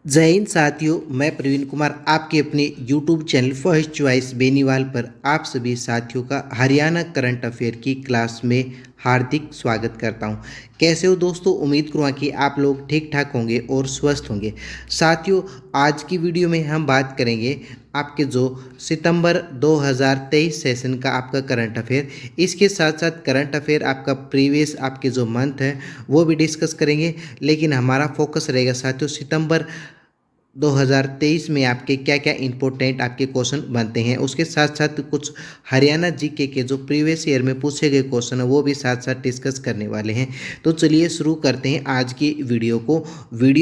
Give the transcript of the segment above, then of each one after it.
जय हिंद साथियों, मैं प्रवीण कुमार आपके अपने YouTube channel first choice Beniwal पर आप सभी साथियों का हरियाणा करंट अफेयर की क्लास में हार्दिक स्वागत करता हूं। कैसे हो दोस्तों? उम्मीद करूँगा कि आप लोग ठीक ठाक होंगे और स्वस्थ होंगे। साथियों, आज की वीडियो में हम बात करेंगे आपके जो सितंबर 2023 सेशन का आपका करंट अफेयर, इसके साथ साथ करंट अफेयर आपका प्रीवियस आपके जो मंथ है वो भी डिस्कस करेंगे। लेकिन हमारा फोकस रहेगा साथियों सितंबर 2023 में आपके क्या क्या इंपॉर्टेंट आपके क्वेश्चन बनते हैं, उसके साथ साथ कुछ हरियाणा जीके के जो प्रीवियस ईयर में पूछे गए क्वेश्चन है वो भी साथ साथ डिस्कस करने वाले हैं। तो चलिए शुरू करते हैं आज की वीडियो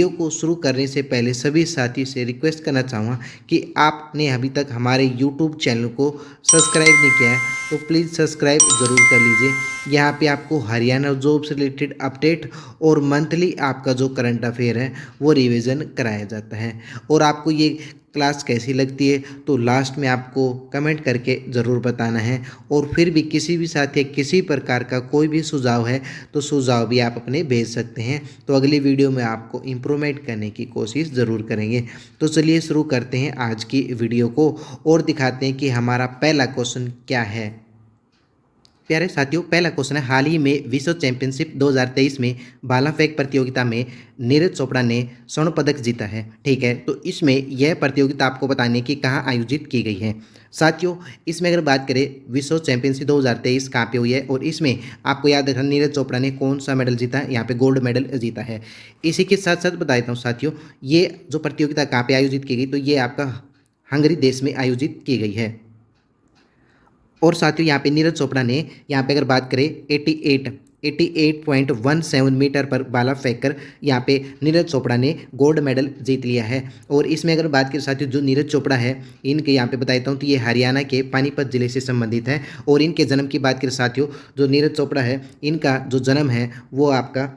को शुरू करने से पहले सभी साथी से रिक्वेस्ट करना चाहूँगा कि आपने अभी तक हमारे यूट्यूब चैनल को सब्सक्राइब नहीं किया है तो प्लीज़ सब्सक्राइब ज़रूर कर लीजिए। यहाँ पे आपको हरियाणा जॉब से रिलेटेड अपडेट और मंथली आपका जो करंट अफेयर है वो रिवीजन कराया जाता है। और आपको ये क्लास कैसी लगती है तो लास्ट में आपको कमेंट करके ज़रूर बताना है। और फिर भी किसी भी साथी किसी प्रकार का कोई भी सुझाव है तो सुझाव भी आप अपने भेज सकते हैं, तो अगली वीडियो में आपको इम्प्रूवमेंट करने की कोशिश ज़रूर करेंगे। तो चलिए शुरू करते हैं आज की वीडियो को और दिखाते हैं कि हमारा पहला क्वेश्चन क्या है। प्यारे साथियों, पहला क्वेश्चन है, हाल ही में विश्व चैंपियनशिप 2023 में भाला फेंक प्रतियोगिता में नीरज चोपड़ा ने स्वर्ण पदक जीता है। ठीक है, तो इसमें यह प्रतियोगिता आपको बताने की कहाँ आयोजित की गई है। साथियों, इसमें अगर बात करें विश्व चैंपियनशिप 2023 कहाँ पे हुई है और इसमें आपको याद रखना नीरज चोपड़ा ने कौन सा मेडल जीता है, यहाँ पे गोल्ड मेडल जीता है। इसी के साथ साथ बता देता हूँ साथियों, ये जो प्रतियोगिता कहाँ पे आयोजित की गई तो ये आपका हंगरी देश में आयोजित की गई है। और साथियों, यहाँ पे नीरज चोपड़ा ने यहाँ पे अगर बात करें 88.17 मीटर पर भाला फेंककर यहाँ पे नीरज चोपड़ा ने गोल्ड मेडल जीत लिया है। और इसमें अगर बात करें साथियों, जो नीरज चोपड़ा है इनके यहाँ पे बता देता हूँ तो ये हरियाणा के पानीपत जिले से संबंधित है। और इनके जन्म की बात करें साथियों, जो नीरज चोपड़ा है इनका जो जन्म है वो आपका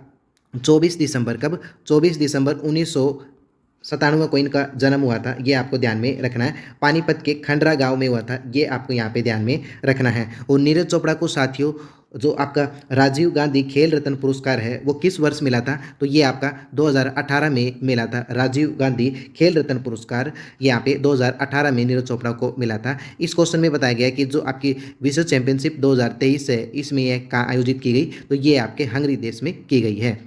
24 दिसंबर, कब 24 दिसंबर 1997 को इनका जन्म हुआ था। ये आपको ध्यान में रखना है। पानीपत के खंडरा गांव में हुआ था, ये आपको यहाँ पे ध्यान में रखना है। और नीरज चोपड़ा को साथियों जो आपका राजीव गांधी खेल रत्न पुरस्कार है वो किस वर्ष मिला था तो ये आपका 2018 में मिला था। राजीव गांधी खेल रत्न पुरस्कार यहाँ पे 2018 में नीरज चोपड़ा को मिला था। इस क्वेश्चन में बताया गया कि जो आपकी विश्व चैंपियनशिप 2023 है इसमें यह कहाँ आयोजित की गई तो ये आपके हंगरी देश में की गई है।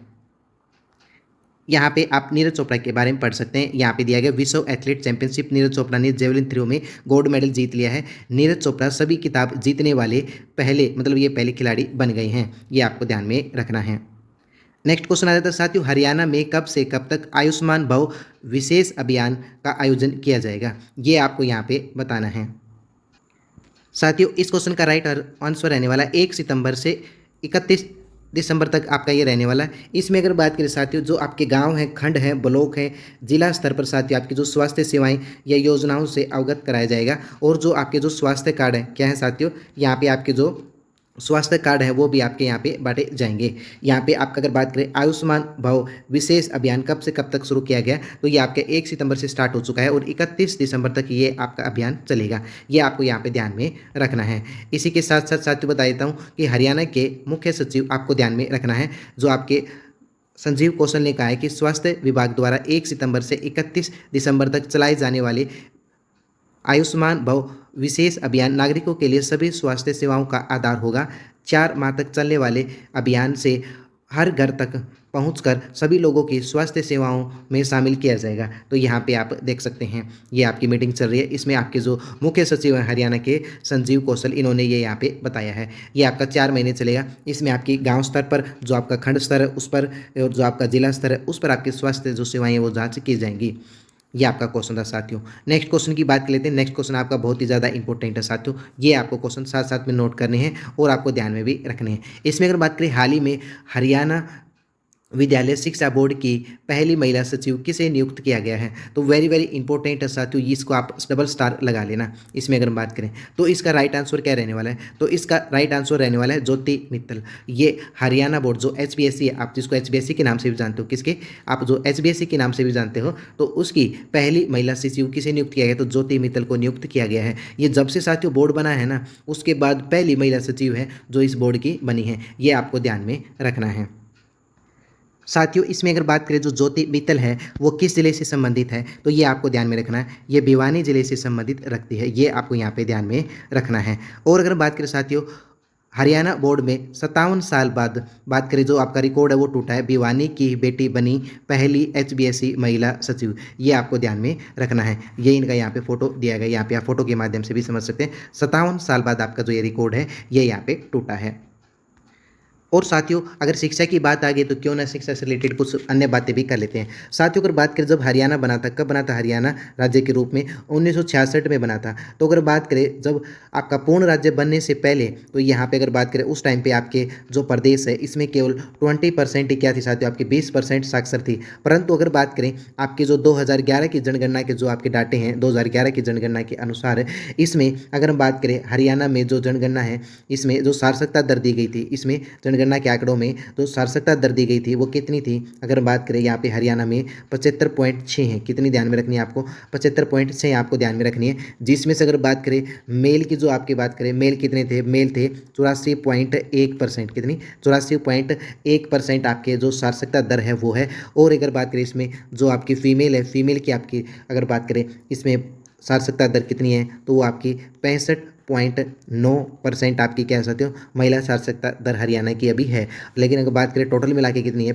यहाँ पे आप नीरज चोपड़ा के बारे में पढ़ सकते हैं। यहाँ पे दिया गया विश्व एथलीट चैंपियनशिप, नीरज चोपड़ा ने जेवलिन थ्रो में गोल्ड मेडल जीत लिया है। नीरज चोपड़ा सभी खिताब जीतने वाले पहले ये पहले खिलाड़ी बन गए हैं, ये आपको ध्यान में रखना है। नेक्स्ट क्वेश्चन आ जाता है साथियों, हरियाणा में कब से कब तक आयुष्मान भव विशेष अभियान का आयोजन किया जाएगा, ये आपको यहाँ पे बताना है। साथियों, इस क्वेश्चन का राइट आंसर रहने वाला 1 सितंबर से 31 दिसंबर तक आपका ये रहने वाला है। इसमें अगर बात करें साथियों, जो आपके गांव हैं, खंड हैं, ब्लॉक हैं, जिला स्तर पर साथियों आपकी जो स्वास्थ्य सेवाएं या योजनाओं से अवगत कराया जाएगा। और जो आपके जो स्वास्थ्य कार्ड हैं क्या है साथियों, यहाँ पे आपके जो स्वास्थ्य कार्ड है वो भी आपके यहाँ पे बांटे जाएंगे। यहाँ पे आपका अगर बात करें आयुष्मान भव विशेष अभियान कब से कब तक शुरू किया गया तो ये आपके 1 सितंबर से स्टार्ट हो चुका है और 31 दिसंबर तक ये आपका अभियान चलेगा, ये आपको यहाँ पे ध्यान में रखना है। इसी के साथ साथ साथियों बता देता हूँ कि हरियाणा के मुख्य सचिव आपको ध्यान में रखना है, जो आपके संजीव कौशल ने कहा है कि स्वास्थ्य विभाग द्वारा 1 सितंबर से 31 दिसंबर तक चलाए जाने वाले आयुष्मान भव विशेष अभियान नागरिकों के लिए सभी स्वास्थ्य सेवाओं का आधार होगा। 4 माह तक चलने वाले अभियान से हर घर तक पहुंचकर सभी लोगों की स्वास्थ्य सेवाओं में शामिल किया जाएगा। तो यहाँ पे आप देख सकते हैं ये आपकी मीटिंग चल रही है, इसमें आपके जो मुख्य सचिव हैं हरियाणा के संजीव कौशल, इन्होंने ये यहाँ पे बताया है। ये आपका 4 महीने चलेगा। इसमें आपकी गाँव स्तर पर, जो आपका खंड स्तर है उस पर और जो आपका जिला स्तर है उस पर आपकी स्वास्थ्य जो सेवाएँ हैं वो जाँच की जाएंगी। ये आपका क्वेश्चन था साथियों। नेक्स्ट क्वेश्चन की बात कर लेते हैं। नेक्स्ट क्वेश्चन आपका बहुत ही ज़्यादा इंपॉर्टेंट है साथियों, ये आपको क्वेश्चन साथ साथ में नोट करने हैं और आपको ध्यान में भी रखने हैं। इसमें अगर बात करें हाल ही में हरियाणा विद्यालय शिक्षा बोर्ड की पहली महिला सचिव किसे नियुक्त किया गया है तो वेरी वेरी इंपॉर्टेंट है साथियों, इसको आप डबल स्टार लगा लेना। इसमें अगर बात करें तो इसका राइट आंसर क्या रहने वाला है तो इसका राइट आंसर रहने वाला है ज्योति मित्तल। ये हरियाणा बोर्ड जो HBSC है, आप जिसको HBSC के नाम से भी जानते हो, किसके आप जो HBSC के नाम से भी जानते हो, तो उसकी पहली महिला सचिव किसे नियुक्त किया गया तो ज्योति मित्तल को नियुक्त किया गया है। ये जब से साथियों बोर्ड बना है ना उसके बाद पहली महिला सचिव है जो इस बोर्ड की बनी है, ये आपको ध्यान में रखना है। साथियों इसमें अगर बात करें जो ज्योति बीतल है वो किस ज़िले से संबंधित है, तो ये आपको ध्यान में रखना है, ये भिवानी ज़िले से संबंधित रखती है, ये आपको यहाँ पे ध्यान में रखना है। और अगर बात करें साथियों हरियाणा बोर्ड में 57 साल बाद बात करें जो आपका रिकॉर्ड है वो टूटा है, भिवानी की बेटी बनी पहली एचबीएससी महिला सचिव, ये आपको ध्यान में रखना है। ये इनका यहाँ पे फोटो दिया गया, यहाँ पे आप फोटो के माध्यम से भी समझ सकते हैं। 57 साल बाद आपका जो ये रिकॉर्ड है ये यहाँ पे टूटा है। और साथियों अगर शिक्षा की बात आ गई तो क्यों ना शिक्षा से रिलेटेड कुछ अन्य बातें भी कर लेते हैं। साथियों अगर बात करें जब हरियाणा बना था, कब बना था हरियाणा राज्य के रूप में, 1966 में बना था। तो अगर बात करें जब आपका पूर्ण राज्य बनने से पहले, तो यहाँ पे अगर बात करें उस टाइम पे आपके जो प्रदेश है इसमें केवल 20% ही क्या थी साथियों, आपकी 20% साक्षर थी। परंतु अगर बात करें आपके जो 2011 की जनगणना के जो आपके डाटे हैं, 2011 की जनगणना के अनुसार इसमें अगर हम बात करें हरियाणा में जो जनगणना है इसमें जो साक्षरता दर दी गई थी, इसमें जनगणना के आंकड़ों में जो साक्षरता दर दी गई थी वो कितनी थी, अगर बात करें यहाँ पे हरियाणा में 75.6 है। कितनी ध्यान में रखनी है आपको, 75.6 आपको ध्यान में रखनी है। जिसमें से अगर बात करें मेल की, जो आपकी बात करें मेल कितने थे, मेल थे 84.1%। कितनी, 84.1% आपके जो साक्षरता दर है वो है। और अगर बात करें इसमें जो आपकी फीमेल है, फीमेल की आपकी अगर बात करें इसमें साक्षरता दर कितनी है, तो वो आपकी 65.9% आपकी कह सकते हो महिला साक्षरता दर हरियाणा की अभी है। लेकिन अगर बात करें टोटल मिला के कितनी है,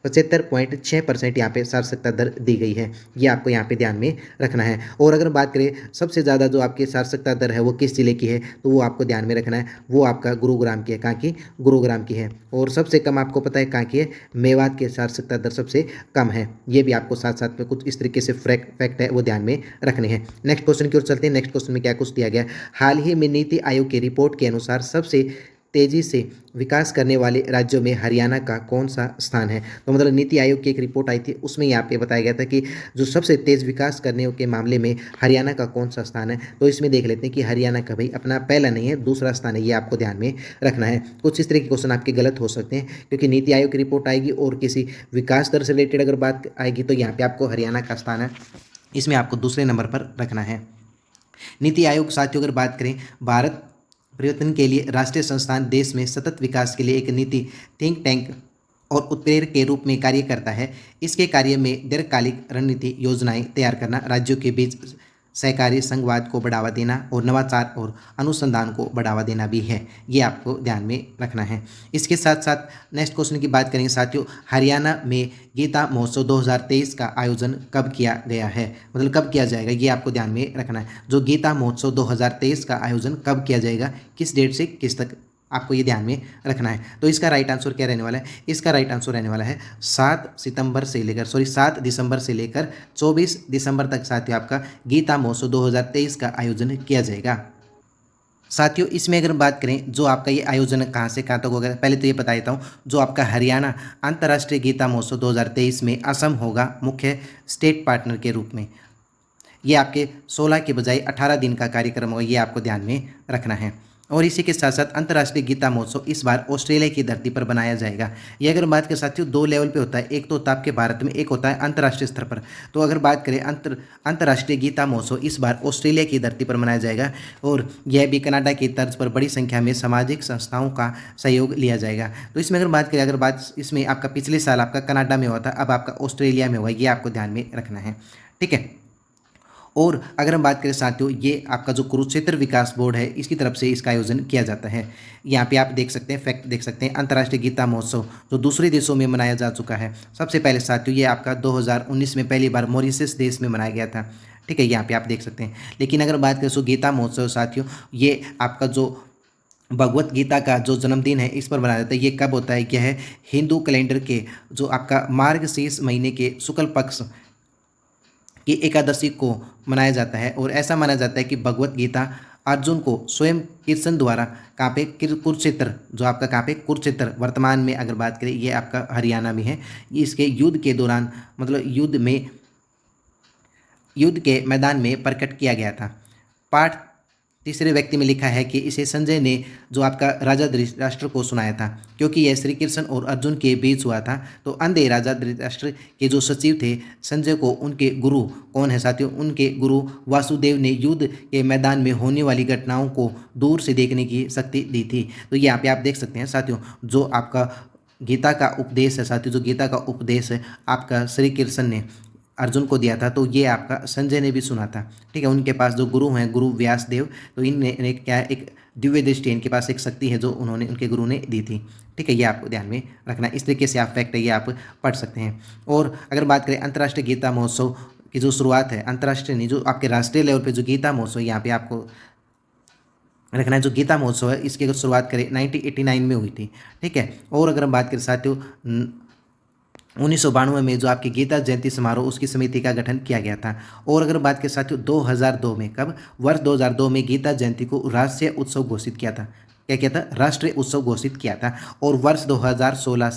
75.6% यहाँ पे साक्षरता दर दी गई है, ये आपको यहाँ पे ध्यान में रखना है। और अगर बात करें सबसे ज़्यादा जो आपकी साक्षरता दर है वो किस जिले की है, तो वो आपको ध्यान में रखना है, वो आपका गुरुग्राम की है। कहाँ की, गुरुग्राम की है। और सबसे कम आपको पता है कहाँ की है, मेवात की साक्षरता दर सबसे कम है। ये भी आपको साथ साथ में कुछ इस तरीके से फैक्ट है वो ध्यान में रखने हैं। नेक्स्ट क्वेश्चन की ओर चलते हैं। नेक्स्ट क्वेश्चन में क्या कुछ दिया गया है, हाल ही में नीति आयोग की रिपोर्ट के अनुसार सबसे तेजी से विकास करने वाले राज्यों में हरियाणा का कौन सा स्थान है। तो मतलब नीति आयोग की एक रिपोर्ट आई थी उसमें यहाँ पे बताया गया था कि जो सबसे तेज विकास करने के मामले में हरियाणा का कौन सा स्थान है। तो इसमें देख लेते हैं कि हरियाणा का भाई अपना पहला नहीं है, दूसरा स्थान है, ये आपको ध्यान में रखना है। कुछ इस तरह के क्वेश्चन आपके गलत हो सकते हैं क्योंकि नीति आयोग की रिपोर्ट आएगी और किसी विकास दर से रिलेटेड अगर बात आएगी तो यहाँ पे आपको हरियाणा का स्थान है, इसमें आपको दूसरे नंबर पर रखना है। नीति आयोग साथियों अगर बात करें भारत परिवर्तन के लिए राष्ट्रीय संस्थान देश में सतत विकास के लिए एक नीति थिंक टैंक और उत्प्रेरक के रूप में कार्य करता है। इसके कार्य में दीर्घकालिक रणनीति योजनाएं तैयार करना, राज्यों के बीच सहकारी संघवाद को बढ़ावा देना और नवाचार और अनुसंधान को बढ़ावा देना भी है, ये आपको ध्यान में रखना है। इसके साथ साथ नेक्स्ट क्वेश्चन की बात करेंगे साथियों, हरियाणा में गीता महोत्सव 2023 का आयोजन कब किया गया है, मतलब कब किया जाएगा, ये आपको ध्यान में रखना है। जो गीता महोत्सव 2023 का आयोजन कब किया जाएगा, किस डेट से किस तक, आपको ये ध्यान में रखना है। तो इसका राइट आंसर क्या रहने वाला है, इसका राइट आंसर रहने वाला है 7 दिसंबर से लेकर 24 दिसंबर तक साथियों आपका गीता महोत्सव 2023 का आयोजन किया जाएगा। साथियों इसमें अगर बात करें जो आपका ये आयोजन कहाँ से कहाँ तक होगा, पहले तो ये बता देता हूँ। जो आपका हरियाणा अंतर्राष्ट्रीय गीता महोत्सव 2023 में असम होगा मुख्य स्टेट पार्टनर के रूप में। ये आपके 16 के बजाय 18 दिन का कार्यक्रम होगा, ये आपको ध्यान में रखना है। और इसी के साथ साथ अंतर्राष्ट्रीय गीता महोत्सव इस बार ऑस्ट्रेलिया की धरती पर बनाया जाएगा। ये अगर बात करें साथियों 2 लेवल पे होता है, एक तो होता है आपके भारत में, एक होता है अंतर्राष्ट्रीय स्तर पर। तो अगर बात करें अंतर्राष्ट्रीय गीता महोत्सव इस बार ऑस्ट्रेलिया की धरती पर मनाया जाएगा और यह भी कनाडा की तर्ज पर बड़ी संख्या में सामाजिक संस्थाओं का सहयोग लिया जाएगा। तो इसमें अगर बात करें, अगर बात इसमें आपका पिछले साल आपका कनाडा में हुआ था, अब आपका ऑस्ट्रेलिया में हुआ, ये आपको ध्यान में रखना है, ठीक है। और अगर हम बात करें साथियों, ये आपका जो कुरुक्षेत्र विकास बोर्ड है इसकी तरफ से इसका आयोजन किया जाता है। यहाँ पे आप देख सकते हैं, फैक्ट देख सकते हैं, अंतर्राष्ट्रीय गीता महोत्सव जो दूसरे देशों में मनाया जा चुका है। सबसे पहले साथियों ये आपका 2019 में पहली बार मॉरिशस देश में मनाया गया था, ठीक है, यहाँ पे आप देख सकते हैं। लेकिन अगर बात करें सो गीता महोत्सव साथियों, ये आपका जो भगवत गीता का जो जन्मदिन है इस पर मनाया जाता है। ये कब होता है, क्या है, हिंदू कैलेंडर के जो आपका मार्गशीर्ष महीने के शुक्ल पक्ष की एकादशी को मनाया जाता है। और ऐसा माना जाता है कि भगवत गीता अर्जुन को स्वयं कृष्ण द्वारा कहाँ पे, कुरुक्षेत्र, जो आपका कहाँ पे, कुरुक्षेत्र वर्तमान में अगर बात करें ये आपका हरियाणा में है, इसके युद्ध के दौरान मतलब युद्ध के मैदान में प्रकट किया गया था। पाठ तीसरे व्यक्ति में लिखा है कि इसे संजय ने जो आपका राजा धृतराष्ट्र को सुनाया था, क्योंकि यह श्री कृष्ण और अर्जुन के बीच हुआ था। तो अंधे राजा धृतराष्ट्र के जो सचिव थे संजय को उनके गुरु कौन है साथियों, उनके गुरु वासुदेव ने युद्ध के मैदान में होने वाली घटनाओं को दूर से देखने की शक्ति दी थी। तो यहाँ पे आप देख सकते हैं साथियों, जो आपका गीता का उपदेश है साथियों, जो गीता का उपदेश है आपका श्री कृष्ण ने अर्जुन को दिया था, तो ये आपका संजय ने भी सुना था। ठीक है, उनके पास जो गुरु हैं गुरु व्यास देव, तो इनने क्या है, एक दिव्य दृष्टि, इनके पास एक शक्ति है जो उन्होंने उनके गुरु ने दी थी। ठीक है, ये आपको ध्यान में रखना है। इस तरीके से आप फैक्ट है ये आप पढ़ सकते हैं। और अगर बात करें अंतर्राष्ट्रीय गीता महोत्सव की जो शुरुआत है, अंतर्राष्ट्रीय नहीं, जो आपके राष्ट्रीय लेवल पे जो गीता महोत्सव यहाँ पे आपको रखना है, जो गीता महोत्सव है इसकी अगर शुरुआत करें 1989 में हुई थी। ठीक है, और अगर हम बात करें साथियों 1992 में जो आपकी गीता जयंती समारोह उसकी समिति का गठन किया गया था। और अगर बात करें साथियों 2002 में, कब, वर्ष 2002 में गीता जयंती को राष्ट्रीय उत्सव घोषित किया था। क्या किया था, राष्ट्रीय उत्सव घोषित किया था। और वर्ष 2016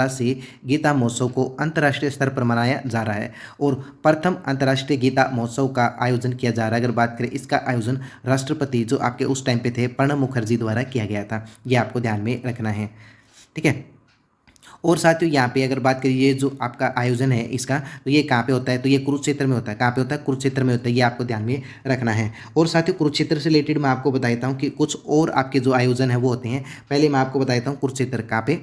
से गीता महोत्सव को अंतर्राष्ट्रीय स्तर पर मनाया जा रहा है और प्रथम अंतर्राष्ट्रीय गीता महोत्सव का आयोजन किया जा रहा है। अगर बात करें इसका आयोजन राष्ट्रपति जो आपके उस टाइम पे थे प्रणब मुखर्जी द्वारा किया गया था। ये आपको ध्यान में रखना है। ठीक है, और साथियों यहाँ पे अगर बात करिए ये जो आपका आयोजन है इसका, तो ये कहाँ पे होता है, तो ये कुरुक्षेत्र में होता है। कहाँ पे होता है, कुरुक्षेत्र में होता है। ये आपको ध्यान में रखना है। और साथियों कुरुक्षेत्र से रिलेटेड मैं आपको बता देता हूँ कि कुछ और आपके जो आयोजन है वो होते हैं। पहले मैं आपको बता देता हूँ कुरुक्षेत्र कहाँ पे,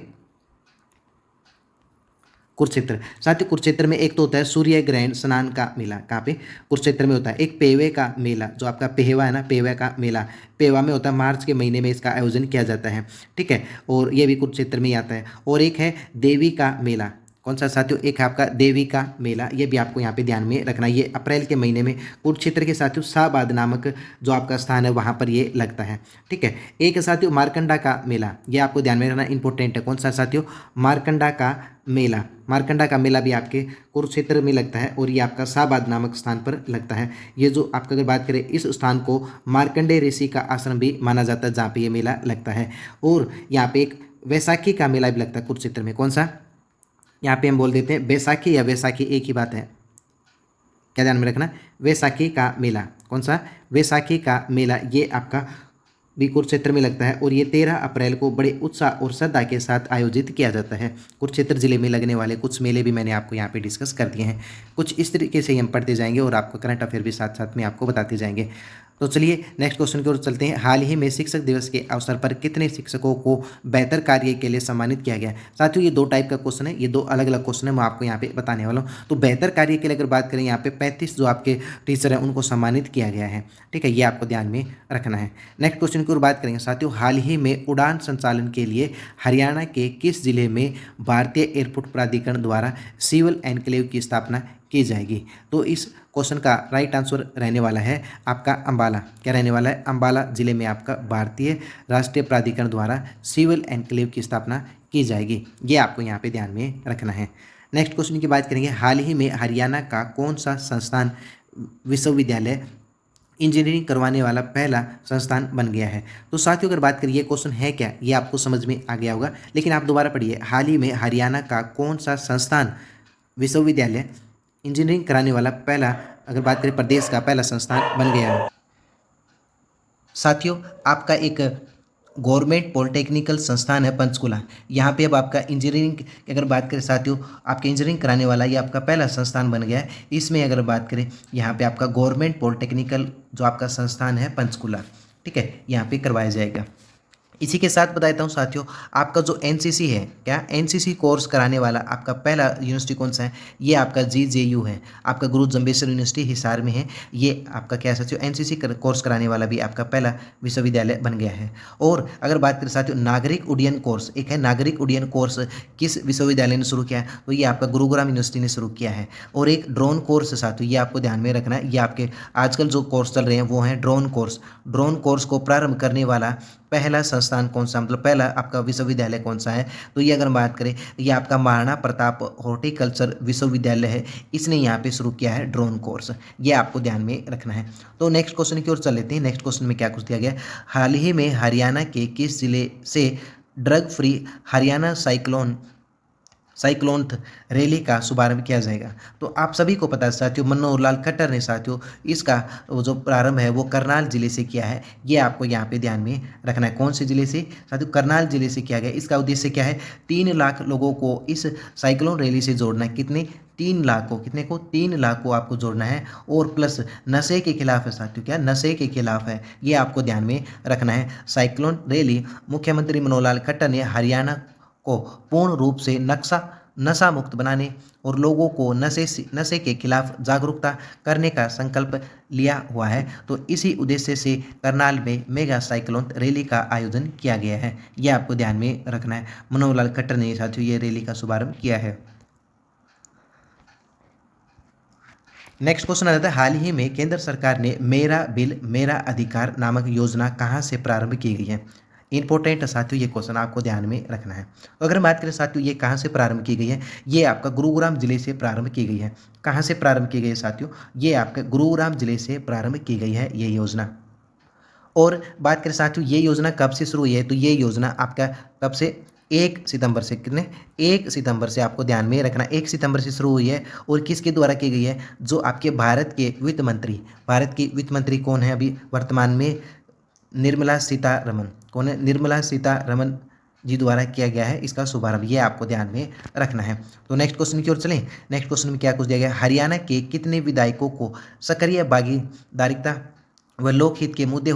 कुरुक्षेत्र। साथियों कुरुक्षेत्र में एक तो होता है सूर्य ग्रहण स्नान का मेला। कहाँ पे, कुरुक्षेत्र में होता है। एक पेवे का मेला, जो आपका पेहवा है ना, पेवे का मेला पेवा में होता है। मार्च के महीने में इसका आयोजन किया जाता है। ठीक है, और ये भी कुरुक्षेत्र में ही आता है। और एक है देवी का मेला। कौन सा साथियों, एक है आपका देवी का मेला। ये भी आपको यहाँ पे ध्यान में रखना है। ये अप्रैल के महीने में कुरुक्षेत्र के साथियों शाहबाद नामक जो आपका स्थान है वहाँ पर ये लगता है। ठीक है, एक है साथियों मारकंडा का मेला। ये आपको ध्यान में रखना इंपॉर्टेंट है। कौन सा साथियों, मारकंडा का मेला। मारकंडा का मेला भी आपके कुरुक्षेत्र में लगता है और ये आपका शाहबाद नामक स्थान पर लगता है। ये जो आपका अगर बात करें इस स्थान को मार्कंडेय ऋषि का आश्रम भी माना जाता है जहाँ पे ये मेला लगता है। और यहाँ पे एक वैसाखी का मेला भी लगता है कुरुक्षेत्र में। कौन सा, यहाँ पे हम बोल देते हैं बैसाखी या वैसाखी एक ही बात है। क्या ध्यान में रखना, वैसाखी का मेला। कौन सा, वैसाखी का मेला। ये आपका भी कुरुक्षेत्र में लगता है और ये 13 अप्रैल को बड़े उत्साह और श्रद्धा के साथ आयोजित किया जाता है। कुरुक्षेत्र जिले में लगने वाले कुछ मेले भी मैंने आपको यहाँ पे डिस्कस कर दिए हैं। कुछ इस तरीके से ही हम पढ़ते जाएंगे और आपको करंट अफेयर भी साथ साथ में आपको बताते जाएंगे। तो चलिए नेक्स्ट क्वेश्चन की ओर चलते हैं। हाल ही में शिक्षक दिवस के अवसर पर कितने शिक्षकों को बेहतर कार्य के लिए सम्मानित किया गया। साथियों ये दो टाइप का क्वेश्चन है, ये दो अलग अलग क्वेश्चन है, मैं आपको यहाँ पे बताने वाला हूँ। तो बेहतर कार्य के लिए अगर बात करें यहाँ पे 35 जो आपके टीचर हैं उनको सम्मानित किया गया है। ठीक है, ये आपको ध्यान में रखना है। नेक्स्ट क्वेश्चन की ओर बात करेंगे साथियों। हाल ही में उड़ान संचालन के लिए हरियाणा के किस जिले में भारतीय एयरपोर्ट प्राधिकरण द्वारा सिविल एनक्लेव की स्थापना की जाएगी। तो इस क्वेश्चन का राइट आंसर रहने वाला है आपका अंबाला। क्या रहने वाला है, अंबाला जिले में आपका भारतीय राष्ट्रीय प्राधिकरण द्वारा सिविल एनक्लेव की स्थापना की जाएगी। ये आपको यहाँ पे ध्यान में रखना है। नेक्स्ट क्वेश्चन की बात करेंगे। हाल ही में हरियाणा का कौन सा संस्थान विश्वविद्यालय इंजीनियरिंग करवाने वाला पहला संस्थान बन गया है। तो साथियों अगर बात करिए क्वेश्चन है क्या, ये आपको समझ में आ गया होगा, लेकिन आप दोबारा पढ़िए। हाल ही में हरियाणा का कौन सा संस्थान विश्वविद्यालय इंजीनियरिंग कराने वाला पहला, अगर बात करें प्रदेश का पहला संस्थान बन गया है। साथियों आपका एक गवर्नमेंट पॉलिटेक्निकल संस्थान है पंचकुला। यहाँ पे अब आपका इंजीनियरिंग की अगर बात करें साथियों, आपके इंजीनियरिंग कराने वाला ये आपका पहला संस्थान बन गया है। इसमें अगर बात करें यहाँ पे आपका गवर्नमेंट पॉलिटेक्निकल जो आपका संस्थान है पंचकुला, ठीक है, यहाँ पे करवाया जाएगा। इसी के साथ बता देता हूँ साथियों, आपका जो एनसीसी है, क्या एनसीसी कोर्स कराने वाला आपका पहला यूनिवर्सिटी कौन सा है, ये आपका जीजेयू है। आपका गुरु जम्बेश्वर यूनिवर्सिटी हिसार में है। ये आपका क्या साथियों, एनसीसी कोर्स कराने वाला भी आपका पहला विश्वविद्यालय बन गया है। और अगर बात करें साथियों नागरिक उड्डयन कोर्स, एक है नागरिक उड्डयन कोर्स किस विश्वविद्यालय ने शुरू किया है, तो ये आपका गुरुग्राम यूनिवर्सिटी ने शुरू किया है। और एक ड्रोन कोर्स साथियों, ये आपको ध्यान में रखना है। ये आपके आजकल जो कोर्स चल रहे हैं वो हैं ड्रोन कोर्स। ड्रोन कोर्स को प्रारंभ करने वाला पहला संस्थान कौन सा, मतलब पहला आपका विश्वविद्यालय कौन सा है, तो ये अगर बात करें ये आपका महाराणा प्रताप हॉर्टिकल्चर विश्वविद्यालय है। इसने यहाँ पे शुरू किया है ड्रोन कोर्स। ये आपको ध्यान में रखना है। तो नेक्स्ट क्वेश्चन की ओर चल लेते हैं। नेक्स्ट क्वेश्चन में क्या कुछ दिया गया, हाल ही में हरियाणा के किस जिले से drug free Haryana cyclone rally का शुभारंभ किया जाएगा। तो आप सभी को पता है साथियों, मनोहर लाल खट्टर ने साथियों इसका जो प्रारंभ है वो करनाल जिले से किया है। ये आपको यहाँ पे ध्यान में रखना है। कौन से जिले से साथियों, करनाल जिले से किया गया। इसका उद्देश्य क्या है, 3 लाख लोगों को इस साइक्लोन रैली से जोड़ना है। कितने, 3 लाख को, कितने को, 3 लाख को आपको जोड़ना है। और प्लस नशे के खिलाफ है साथियों, क्या नशे के खिलाफ है, ये आपको ध्यान में रखना है। साइक्लोन रैली मुख्यमंत्री मनोहर लाल खट्टर ने हरियाणा को पूर्ण रूप से नशा मुक्त बनाने और लोगों को नशे के खिलाफ जागरूकता करने का संकल्प लिया हुआ है। तो इसी उद्देश्य से करनाल में मेगा साइक्लोन रैली का आयोजन किया गया है। यह आपको ध्यान में रखना है। मनोहर लाल खट्टर ने साथियों ये रैली का शुभारंभ किया है। नेक्स्ट क्वेश्चन आ जाता है, हाल ही में केंद्र सरकार ने मेरा बिल मेरा अधिकार नामक योजना कहाँ से प्रारंभ की गई है? इंपॉर्टेंट साथियों ये क्वेश्चन आपको ध्यान में रखना है। तो अगर हम बात करें साथियों ये कहाँ से प्रारंभ की गई है, ये आपका गुरुग्राम जिले से प्रारंभ की गई है। कहाँ से प्रारंभ की गई है साथियों? ये आपका गुरुग्राम जिले से प्रारंभ की गई है ये योजना। और बात करें साथियों ये योजना कब से शुरू हुई है, तो ये योजना आपका कब से 1 सितंबर से, कितने 1 सितंबर से आपको ध्यान में रखना, 1 सितंबर से शुरू हुई है। और किसके द्वारा की गई है? जो आपके भारत के वित्त मंत्री कौन है अभी वर्तमान में? निर्मला सीतारमन। कौन है? निर्मला सीतारमन जी द्वारा किया गया है इसका शुभारंभ। ये आपको ध्यान में रखना है। तो नेक्स्ट क्वेश्चन की ओर चलें। नेक्स्ट क्वेश्चन में क्या कुछ दिया गया? हरियाणा के कितने विधायकों को सक्रिय भागीदारिता व लोकहित के मुद्दे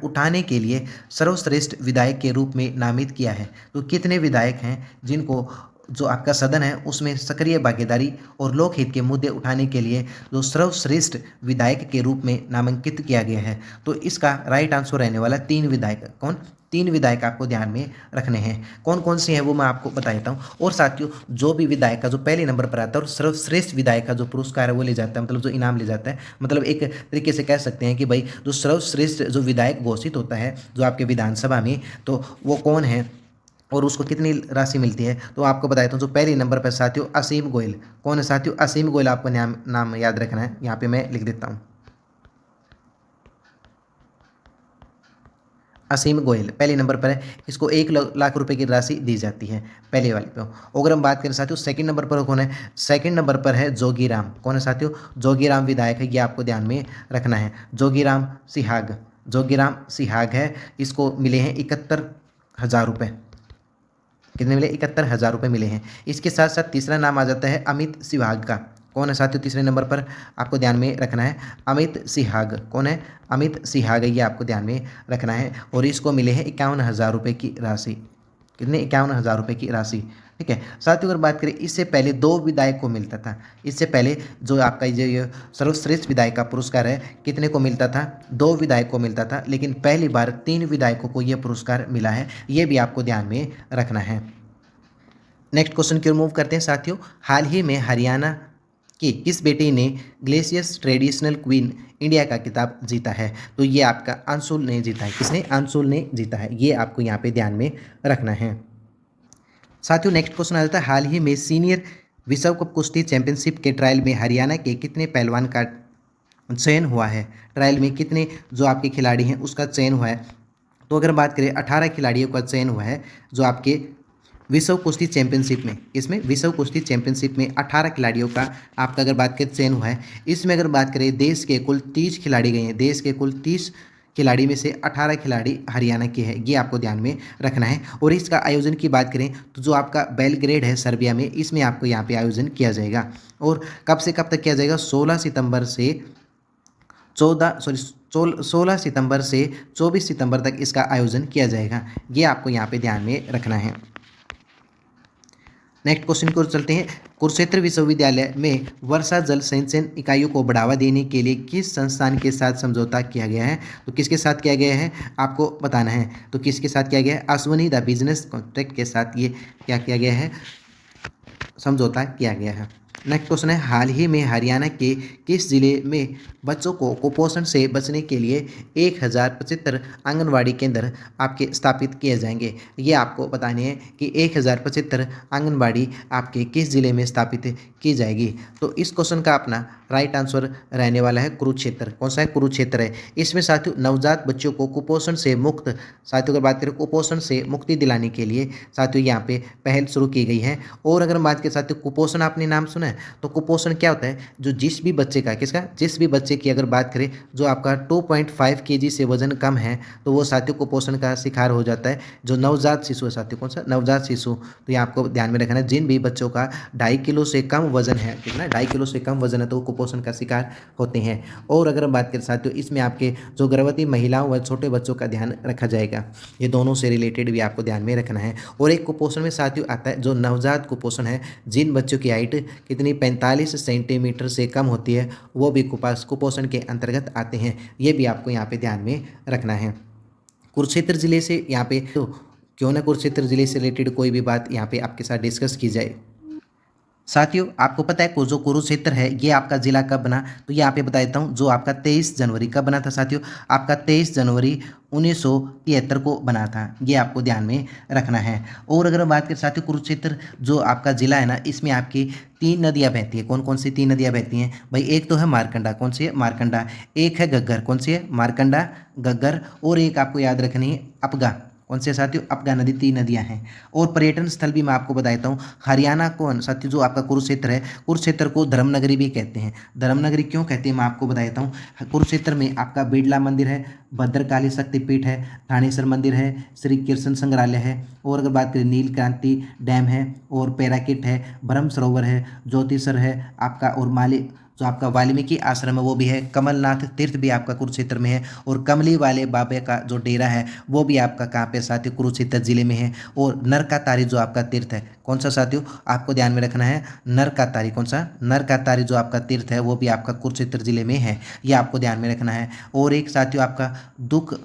उठाने के लिए सर्वश्रेष्ठ विधायक के रूप में नामित किया है? तो कितने विधायक हैं जिनको जो आपका सदन है उसमें सक्रिय भागीदारी और लोकहित के मुद्दे उठाने के लिए जो सर्वश्रेष्ठ विधायक के रूप में नामांकित किया गया है? तो इसका राइट आंसर रहने वाला 3 विधायक। कौन? 3 विधायक आपको ध्यान में रखने हैं। कौन कौन से हैं वो मैं आपको बता देता हूँ। और साथियों जो भी विधायक का जो पहले नंबर पर आता है और सर्वश्रेष्ठ विधायक का जो पुरस्कार है वो ले जाता है, मतलब जो इनाम ले जाता है, मतलब एक तरीके से कह सकते हैं कि भाई जो सर्वश्रेष्ठ जो विधायक घोषित होता है जो आपके विधानसभा में, तो वो कौन है और उसको कितनी राशि मिलती है? तो आपको बताता हूँ। जो पहले नंबर पर साथियों असीम गोयल। कौन है साथियों? असीम गोयल आपको नाम याद रखना है। यहाँ पे मैं लिख देता हूँ, असीम गोयल पहले नंबर पर है। इसको 1 लाख रुपए की राशि दी जाती है पहले वाले पे। अगर हम बात करें साथियों सेकंड नंबर पर कौन है? सेकंड नंबर पर है जोगीराम। कौन है साथियों? जोगीराम विधायक है, ये आपको ध्यान में रखना है। जोगीराम सिहाग है। इसको मिले हैं 71,000 रुपये। कितने मिले? 71,000 रुपये मिले हैं। इसके साथ साथ तीसरा नाम आ जाता है अमित सिहाग का। कौन है साथियों? तीसरे नंबर पर आपको ध्यान में रखना है अमित सिहाग। कौन है? अमित सिहाग, ये आपको ध्यान में रखना है। और इसको मिले हैं 51,000 रुपये की राशि। कितने? 51,000 रुपये की राशि। ठीक है साथियों, अगर बात करें इससे पहले 2 विधायक को मिलता था। इससे पहले जो आपका ये सर्वश्रेष्ठ विधायक का पुरस्कार है कितने को मिलता था? 2 विधायक को मिलता था, लेकिन पहली बार 3 विधायकों को यह पुरस्कार मिला है। ये भी आपको ध्यान में रखना है। नेक्स्ट क्वेश्चन की ओर मूव करते हैं साथियों। हाल ही में हरियाणा कि किस बेटी ने ग्लेशियस ट्रेडिशनल क्वीन इंडिया का खिताब जीता है? तो ये आपका अंशुल ने जीता है। किसने? अंशुल ने जीता है। ये आपको यहाँ पे ध्यान में रखना है साथियों। नेक्स्ट क्वेश्चन आ जाता है, हाल ही में सीनियर विश्व कप कुश्ती चैंपियनशिप के ट्रायल में हरियाणा के कितने पहलवान का चयन हुआ है? ट्रायल में कितने जो आपके खिलाड़ी हैं उसका चयन हुआ है? तो अगर बात करें 18 खिलाड़ियों का चयन हुआ है जो आपके विश्व कुश्ती चैंपियनशिप में। इसमें विश्व कुश्ती चैंपियनशिप में 18 खिलाड़ियों का आपका अगर बात करें चयन हुआ है। इसमें अगर बात करें देश के कुल 30 खिलाड़ी गए हैं। देश के कुल 30 खिलाड़ी में से 18 खिलाड़ी हरियाणा के हैं। ये आपको ध्यान में रखना है। और इसका आयोजन की बात करें तो जो आपका बेलग्रेड है सर्बिया में, इसमें आपको यहाँ पे आयोजन किया जाएगा। और कब से कब तक किया जाएगा? 16 सितंबर से 24 सितंबर तक इसका आयोजन किया जाएगा। ये आपको यहाँ पे ध्यान में रखना है। नेक्स्ट क्वेश्चन की ओर चलते हैं। कुरुक्षेत्र विश्वविद्यालय में वर्षा जल संचयन इकाइयों को बढ़ावा देने के लिए किस संस्थान के साथ समझौता किया गया है? तो किसके साथ किया गया है आपको बताना है। तो किसके साथ किया गया है? अश्वनी द बिजनेस कॉन्ट्रैक्ट के साथ ये क्या किया गया है? समझौता किया गया है। नेक्स्ट क्वेश्चन है, हाल ही में हरियाणा के किस जिले में बच्चों को कुपोषण से बचने के लिए 1075 आंगनवाड़ी केंद्र आपके स्थापित किए जाएंगे? ये आपको बताने हैं कि 1075 आंगनवाड़ी आपके किस जिले में स्थापित की जाएगी। तो इस क्वेश्चन का अपना राइट आंसर रहने वाला है कुरुक्षेत्र। कौन सा है? कुरुक्षेत्र है। इसमें साथियों नवजात बच्चों को कुपोषण से मुक्त, साथियों अगर बात करें कुपोषण से मुक्ति दिलाने के लिए साथियों यहाँ पे पहल शुरू की गई है। और अगर हम बात करें साथियों कुपोषण, आपने नाम सुना है? तो कुपोषण क्या होता है? जो जिस भी बच्चे का, किसका? जिस भी बच्चे की अगर बात करें जो आपका 2.5 kg से वजन कम है तो वो साथियों कुपोषण का शिकार हो जाता है। जो नवजात शिशु है साथियों, कौन सा? नवजात शिशु। तो ये आपको ध्यान में रखना है। जिन भी बच्चों का 2.5 किलो से कम वजन है, कितना? 2.5 किलो से कम वजन है तो वो कुपोषण का शिकार होते हैं। और अगर हम बात करें साथियों, इसमें आपके जो गर्भवती महिलाओं व छोटे बच्चों का ध्यान रखा जाएगा। ये दोनों से रिलेटेड भी आपको ध्यान में रखना है। और एक कुपोषण में साथियों आता है जो नवजात कुपोषण है, जिन बच्चों की हाइट कितनी 45 सेंटीमीटर से कम होती है, वो भी कुपोषण के अंतर्गत आते हैं। ये भी आपको यहाँ पे ध्यान में रखना है। कुरुक्षेत्र जिले से यहाँ पे तो क्यों ना कुरुक्षेत्र जिले से रिलेटेड कोई भी बात यहाँ पे आपके साथ डिस्कस की जाए। साथियों, आपको पता है जो कुरुक्षेत्र है ये आपका जिला कब बना, तो ये यहाँ पे बता देता हूँ। जो आपका 23 जनवरी कब बना था साथियों, आपका 23 जनवरी 1973 को बना था। ये आपको ध्यान में रखना है। और अगर हम बात करें साथियों, कुरुक्षेत्र जो आपका जिला है ना, इसमें आपकी 3 नदियाँ बहती हैं। कौन कौन सी 3 नदियाँ बहती हैं भाई? एक तो है मारकंडा, कौन सी है? मारकंडा। एक है घग्गर, कौन सी है? मारकंडा, घग्गर। और एक आपको याद रखनी है अपगा, कौन से साथियों? अपगा नदी। 3 नदियां हैं। और पर्यटन स्थल भी मैं आपको बता देता हूँ। हरियाणा को साथियों जो आपका कुरुक्षेत्र है, कुरुक्षेत्र को धर्मनगरी भी कहते हैं। धर्मनगरी क्यों कहते हैं मैं आपको बता देता हूँ। कुरुक्षेत्र में आपका बिड़ला मंदिर है, भद्रकाली शक्तिपीठ है, थानेश्वर मंदिर है, श्री कृष्ण संग्रहालय है। और अगर बात करें नील क्रांति डैम है, और पैराकिट है, ब्रह्म सरोवर है, ज्योतिषर है आपका, और माली जो आपका वाल्मीकि आश्रम है वो भी है। कमलनाथ तीर्थ भी आपका कुरुक्षेत्र में है। और कमली वाले बाबे का जो डेरा है वो भी आपका कहाँ पे साथियों? कुरुक्षेत्र जिले में है। और नरकातारी जो आपका तीर्थ है, कौन सा साथियों? आपको ध्यान में रखना है, नरकातारी। कौन सा? नरकातारी जो आपका तीर्थ है वो भी आपका कुरुक्षेत्र जिले में है। ये आपको ध्यान में रखना है। और एक साथियों आपका दुख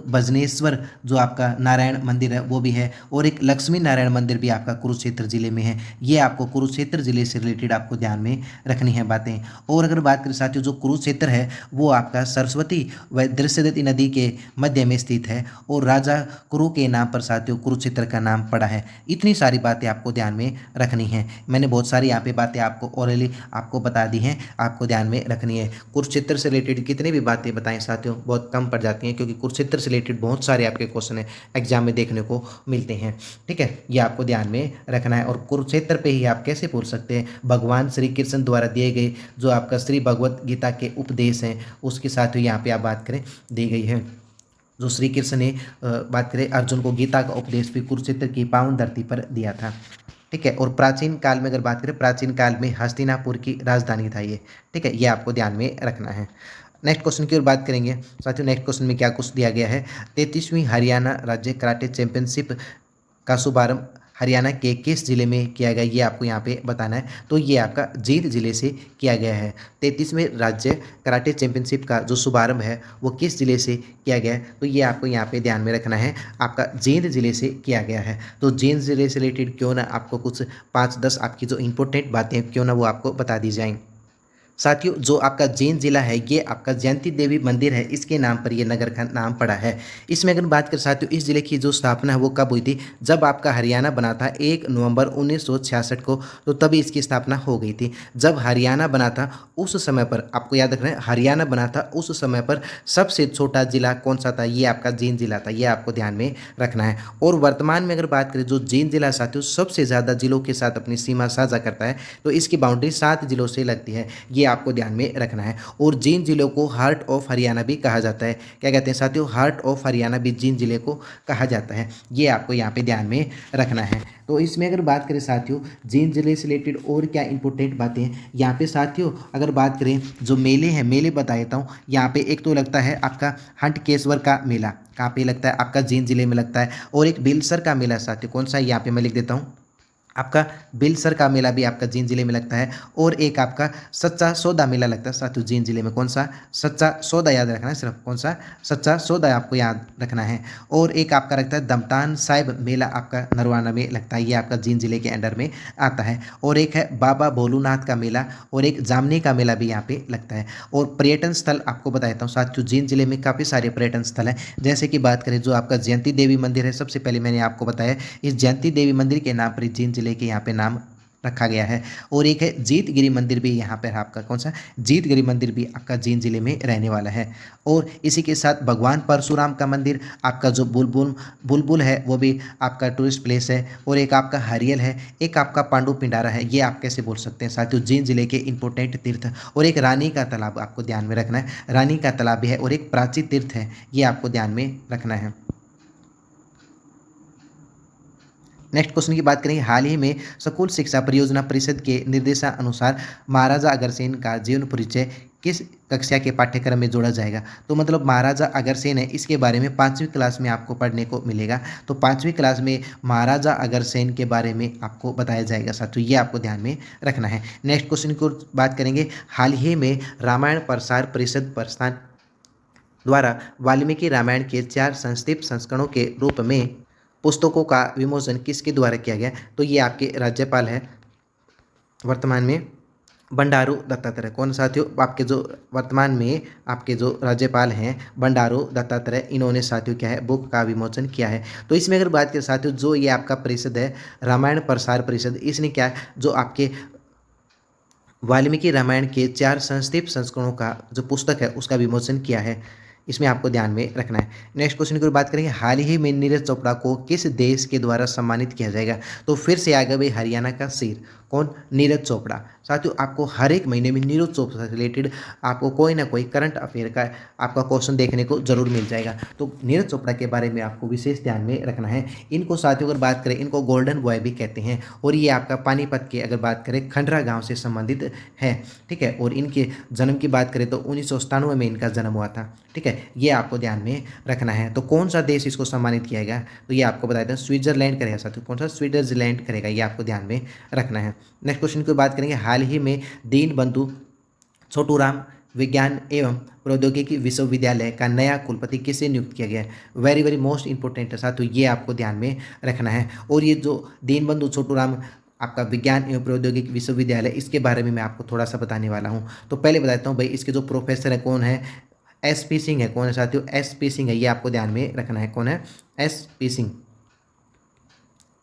भजनेश्वर जो आपका नारायण मंदिर है वो भी है। और एक लक्ष्मी नारायण मंदिर भी आपका कुरुक्षेत्र जिले में है। ये आपको कुरुक्षेत्र जिले से रिलेटेड आपको ध्यान में रखनी है बातें। और अगर बात करें साथियों, जो कुरुक्षेत्र है वो आपका सरस्वती व दृश्यवती नदी के मध्य में स्थित है। और राजा कुरु के नाम पर साथियों कुरुक्षेत्र का नाम पड़ा है। इतनी सारी बातें आपको ध्यान में रखनी है। मैंने बहुत सारी यहाँ पे बातें आपको ओरली आपको बता दी हैं, आपको ध्यान में रखनी है। कुरुक्षेत्र से रिलेटेड कितनी भी बातें बताएं साथियों बहुत कम पड़ जाती हैं, क्योंकि कुरुक्षेत्र से रिलेटेड बहुत सारे आपके क्वेश्चन है एग्जाम में देखने को मिलते हैं। ठीक है, ये आपको ध्यान में रखना है। और कुरुक्षेत्र पे ही आप कैसे पूछ सकते हैं, भगवान श्री कृष्ण द्वारा दिए गए जो आपका श्री भगवत गीता के उपदेश हैं उसके साथ ही यहाँ पे आप बात करें दी गई है। जो श्री कृष्ण ने बात करें अर्जुन को गीता का उपदेश भी कुरुक्षेत्र की पावन धरती पर दिया था। ठीक है, और प्राचीन काल में अगर बात करें, प्राचीन काल में हस्तिनापुर की राजधानी था ये। ठीक है, ये आपको ध्यान में रखना है। नेक्स्ट क्वेश्चन की ओर बात करेंगे साथियों। नेक्स्ट क्वेश्चन में क्या कुछ दिया गया है? 33वीं हरियाणा राज्य कराटे चैंपियनशिप का शुभारंभ हरियाणा के किस जिले में किया गया, ये आपको यहाँ पे बताना है। तो ये आपका जींद जिले से किया गया है। 33वें राज्य कराटे चैंपियनशिप का जो शुभारंभ है वो किस जिले से किया गया है, तो ये आपको यहाँ पे ध्यान में रखना है, आपका जींद जिले से किया गया है। तो जींद जिले से रिलेटेड क्यों ना आपको कुछ 5-10 आपकी जो इंपॉर्टेंट बातें हैं क्यों ना वो आपको बता दी जाएँ। साथियों, जो आपका जींद जिला है ये आपका जयंती देवी मंदिर है, इसके नाम पर ये नगर का नाम पड़ा है। इसमें अगर बात करें साथियों, इस जिले की जो स्थापना है वो कब हुई थी? जब आपका हरियाणा बना था 1 नवंबर 1966 को, तो तभी इसकी स्थापना हो गई थी। जब हरियाणा बना था उस समय पर, आपको याद रखना है, हरियाणा बना था उस समय पर सबसे छोटा जिला कौन सा था? ये आपका जींद जिला था। ये आपको ध्यान में रखना है। और वर्तमान में अगर बात करें, जो जींद जिला साथियों सबसे ज़्यादा जिलों के साथ अपनी सीमा साझा करता है, तो इसकी बाउंड्री 7 जिलों से लगती है। ये आपको ध्यान में रखना है। और जींद जिले को हार्ट ऑफ हरियाणा भी कहा जाता है। क्या कहते हैं साथियों? हार्ट ऑफ हरियाणा भी जींद जिले को कहा जाता है। ये आपको यहाँ पे ध्यान में रखना है। तो इसमें अगर बात करें साथियों जींद जिले से रिलेटेड और क्या इंपॉर्टेंट बातें हैं यहाँ पे साथियों, अगर बात करें जो मेले हैं, मेले बता देता हूँ। यहाँ पे एक तो लगता है आपका हंटकेश्वर का मेला, कहाँ पे लगता है? आपका जींद जिले में लगता है। और एक बिलसर का मेला साथियों, कौन सा है? यहाँ पे मैं लिख देता हूँ, आपका बिलसर का मेला भी आपका जींद जिले में लगता है। और एक आपका सच्चा सौदा मेला लगता है साथियों जींद जिले में। कौन सा? सच्चा सौदा याद रखना है सिर्फ, कौन सा? सच्चा सौदा आपको याद रखना है। और एक आपका लगता है दमतान साहिब मेला आपका नरवाना में लगता है, ये आपका जींद जिले के अंडर में आता है। और एक है बाबा भोलूनाथ का मेला, और एक जामनी का मेला भी यहाँ पे लगता है। और पर्यटन स्थल आपको बताता हूँ साथियों, जींद जिले में काफ़ी सारे पर्यटन स्थल हैं। जैसे कि बात करें जो आपका जयंती देवी मंदिर है, सबसे पहले मैंने आपको बताया इस जयंती देवी मंदिर के नाम पर जींद जिले के यहाँ पे नाम रखा गया है। और एक है जीतगिरी मंदिर भी यहाँ पर आपका, कौन सा? जीतगिरी मंदिर भी आपका जींद जिले में रहने वाला है। और इसी के साथ भगवान परशुराम का मंदिर, आपका जो बुलबुल है वो भी आपका टूरिस्ट प्लेस है। और एक आपका हरियल है, एक आपका पांडु पिंडारा है। ये आप कैसे बोल सकते हैं साथियों? जींद जिले के इंपॉर्टेंट तीर्थ। और एक रानी का तालाब आपको ध्यान में रखना है, रानी का तालाब भी है। और एक प्राची तीर्थ है, ये आपको ध्यान में रखना है। नेक्स्ट क्वेश्चन की बात करेंगे, हाल ही में स्कूल शिक्षा परियोजना परिषद के निर्देशानुसार महाराजा अग्रसेन का जीवन परिचय किस कक्षा के पाठ्यक्रम में जोड़ा जाएगा। तो मतलब महाराजा अग्रसेन है, इसके बारे में 5वीं क्लास में आपको पढ़ने को मिलेगा। तो 5वीं क्लास में महाराजा अग्रसेन के बारे में आपको बताया जाएगा साथियों, ये आपको ध्यान में रखना है। नेक्स्ट क्वेश्चन को बात करेंगे, हाल ही में रामायण प्रसार परिषद प्रस्थान द्वारा वाल्मीकि रामायण के 4 संक्षिप्त संस्करणों के रूप में पुस्तकों का विमोचन किसके द्वारा किया गया। तो ये आपके राज्यपाल है वर्तमान में बंडारू दत्तात्रेय। कौन साथियों, आपके जो वर्तमान में आपके जो राज्यपाल हैं बंडारू दत्तात्रेय, इन्होंने साथियों क्या है बुक का विमोचन किया है। तो इसमें अगर बात करें साथियों, जो ये आपका परिषद है रामायण प्रसार परिषद, इसने क्या है जो आपके वाल्मीकि रामायण के 4 संक्षिप्त संस्करणों का जो पुस्तक है उसका विमोचन किया है, इसमें आपको ध्यान में रखना है। नेक्स्ट क्वेश्चन की बात करेंगे, हाल ही में नीरज चोपड़ा को किस देश के द्वारा सम्मानित किया जाएगा। तो फिर से आ गया भाई हरियाणा का शेर, कौन, नीरज चोपड़ा। साथियों आपको हर एक महीने में नीरज चोपड़ा से रिलेटेड आपको कोई ना कोई करंट अफेयर का आपका क्वेश्चन देखने को जरूर मिल जाएगा। तो नीरज चोपड़ा के बारे में आपको विशेष ध्यान में रखना है। इनको साथियों अगर बात करें, इनको गोल्डन बॉय भी कहते हैं, और ये आपका पानीपत के अगर बात करें खंडरा गाँव से संबंधित है, ठीक है। और इनके जन्म की बात करें तो 1997 में इनका जन्म हुआ था, ठीक है। ये आपको ध्यान में रखना है। तो कौन सा देश इसको सम्मानित किया गया, तो ये आपको बताया था स्विट्जरलैंड करेगा साथियों, कौन सा, स्विट्जरलैंड करेगा, ये आपको ध्यान में रखना है। नेक्स्ट क्वेश्चन की बात करेंगे, हाल ही में दीनबंधु छोटूराम विज्ञान एवं प्रौद्योगिकी विश्वविद्यालय का नया कुलपति किसे नियुक्त किया गया है। वेरी वेरी मोस्ट इंपॉर्टेंट है साथियों, ये आपको ध्यान में रखना है। और ये जो दीनबंधु छोटूराम आपका विज्ञान एवं प्रौद्योगिकी विश्वविद्यालय, इसके बारे में मैं आपको थोड़ा सा बताने वाला हूँ। तो पहले बताता हूँ भाई, इसके जो प्रोफेसर है कौन है, SP सिंह है। कौन है साथियों, SP सिंह है, ये आपको ध्यान में रखना है। कौन है, SP सिंह,